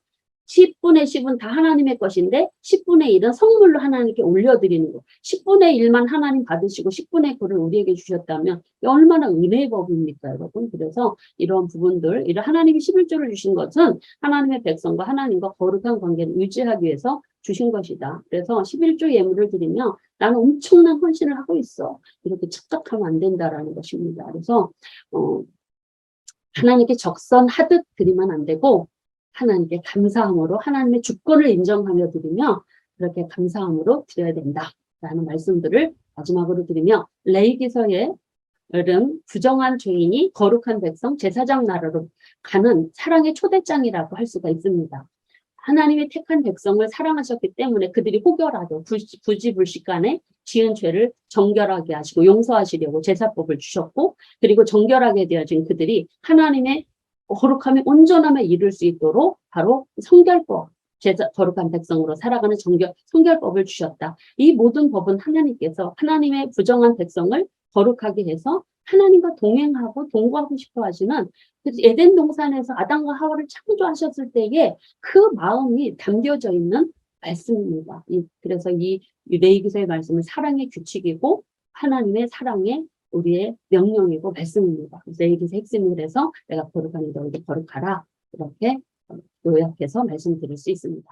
10분의 10은 다 하나님의 것인데 10분의 1은 성물로 하나님께 올려드리는 것. 10분의 1만 하나님 받으시고 10분의 9를 우리에게 주셨다면 얼마나 은혜의 법입니까, 여러분? 그래서 이런 부분들, 이런 하나님이 11조를 주신 것은 하나님의 백성과 하나님과 거룩한 관계를 유지하기 위해서 주신 것이다. 그래서 11조 예물을 드리면 나는 엄청난 헌신을 하고 있어. 이렇게 착각하면 안 된다라는 것입니다. 그래서 하나님께 적선하듯 드리면 안 되고 하나님께 감사함으로 하나님의 주권을 인정하며 드리며 그렇게 감사함으로 드려야 된다라는 말씀들을 마지막으로 드리며 레위기서의 부정한 죄인이 거룩한 백성 제사장 나라로 가는 사랑의 초대장이라고 할 수가 있습니다. 하나님이 택한 백성을 사랑하셨기 때문에 그들이 혹여라도 부지불식간에 지은 죄를 정결하게 하시고 용서하시려고 제사법을 주셨고 그리고 정결하게 되어진 그들이 하나님의 거룩함에 온전함에 이룰 수 있도록 바로 성결법, 거룩한 백성으로 살아가는 성결법을 주셨다. 이 모든 법은 하나님께서 하나님의 부정한 백성을 거룩하게 해서 하나님과 동행하고 동거하고 싶어 하시는 에덴 동산에서 아담과 하와를 창조하셨을 때에 그 마음이 담겨져 있는 말씀입니다. 그래서 이 레위기서의 말씀은 사랑의 규칙이고 하나님의 사랑의 우리의 명령이고 말씀입니다. 레위기서 핵심을 해서 내가 거룩하니 너희도 거룩하라. 이렇게 요약해서 말씀드릴 수 있습니다.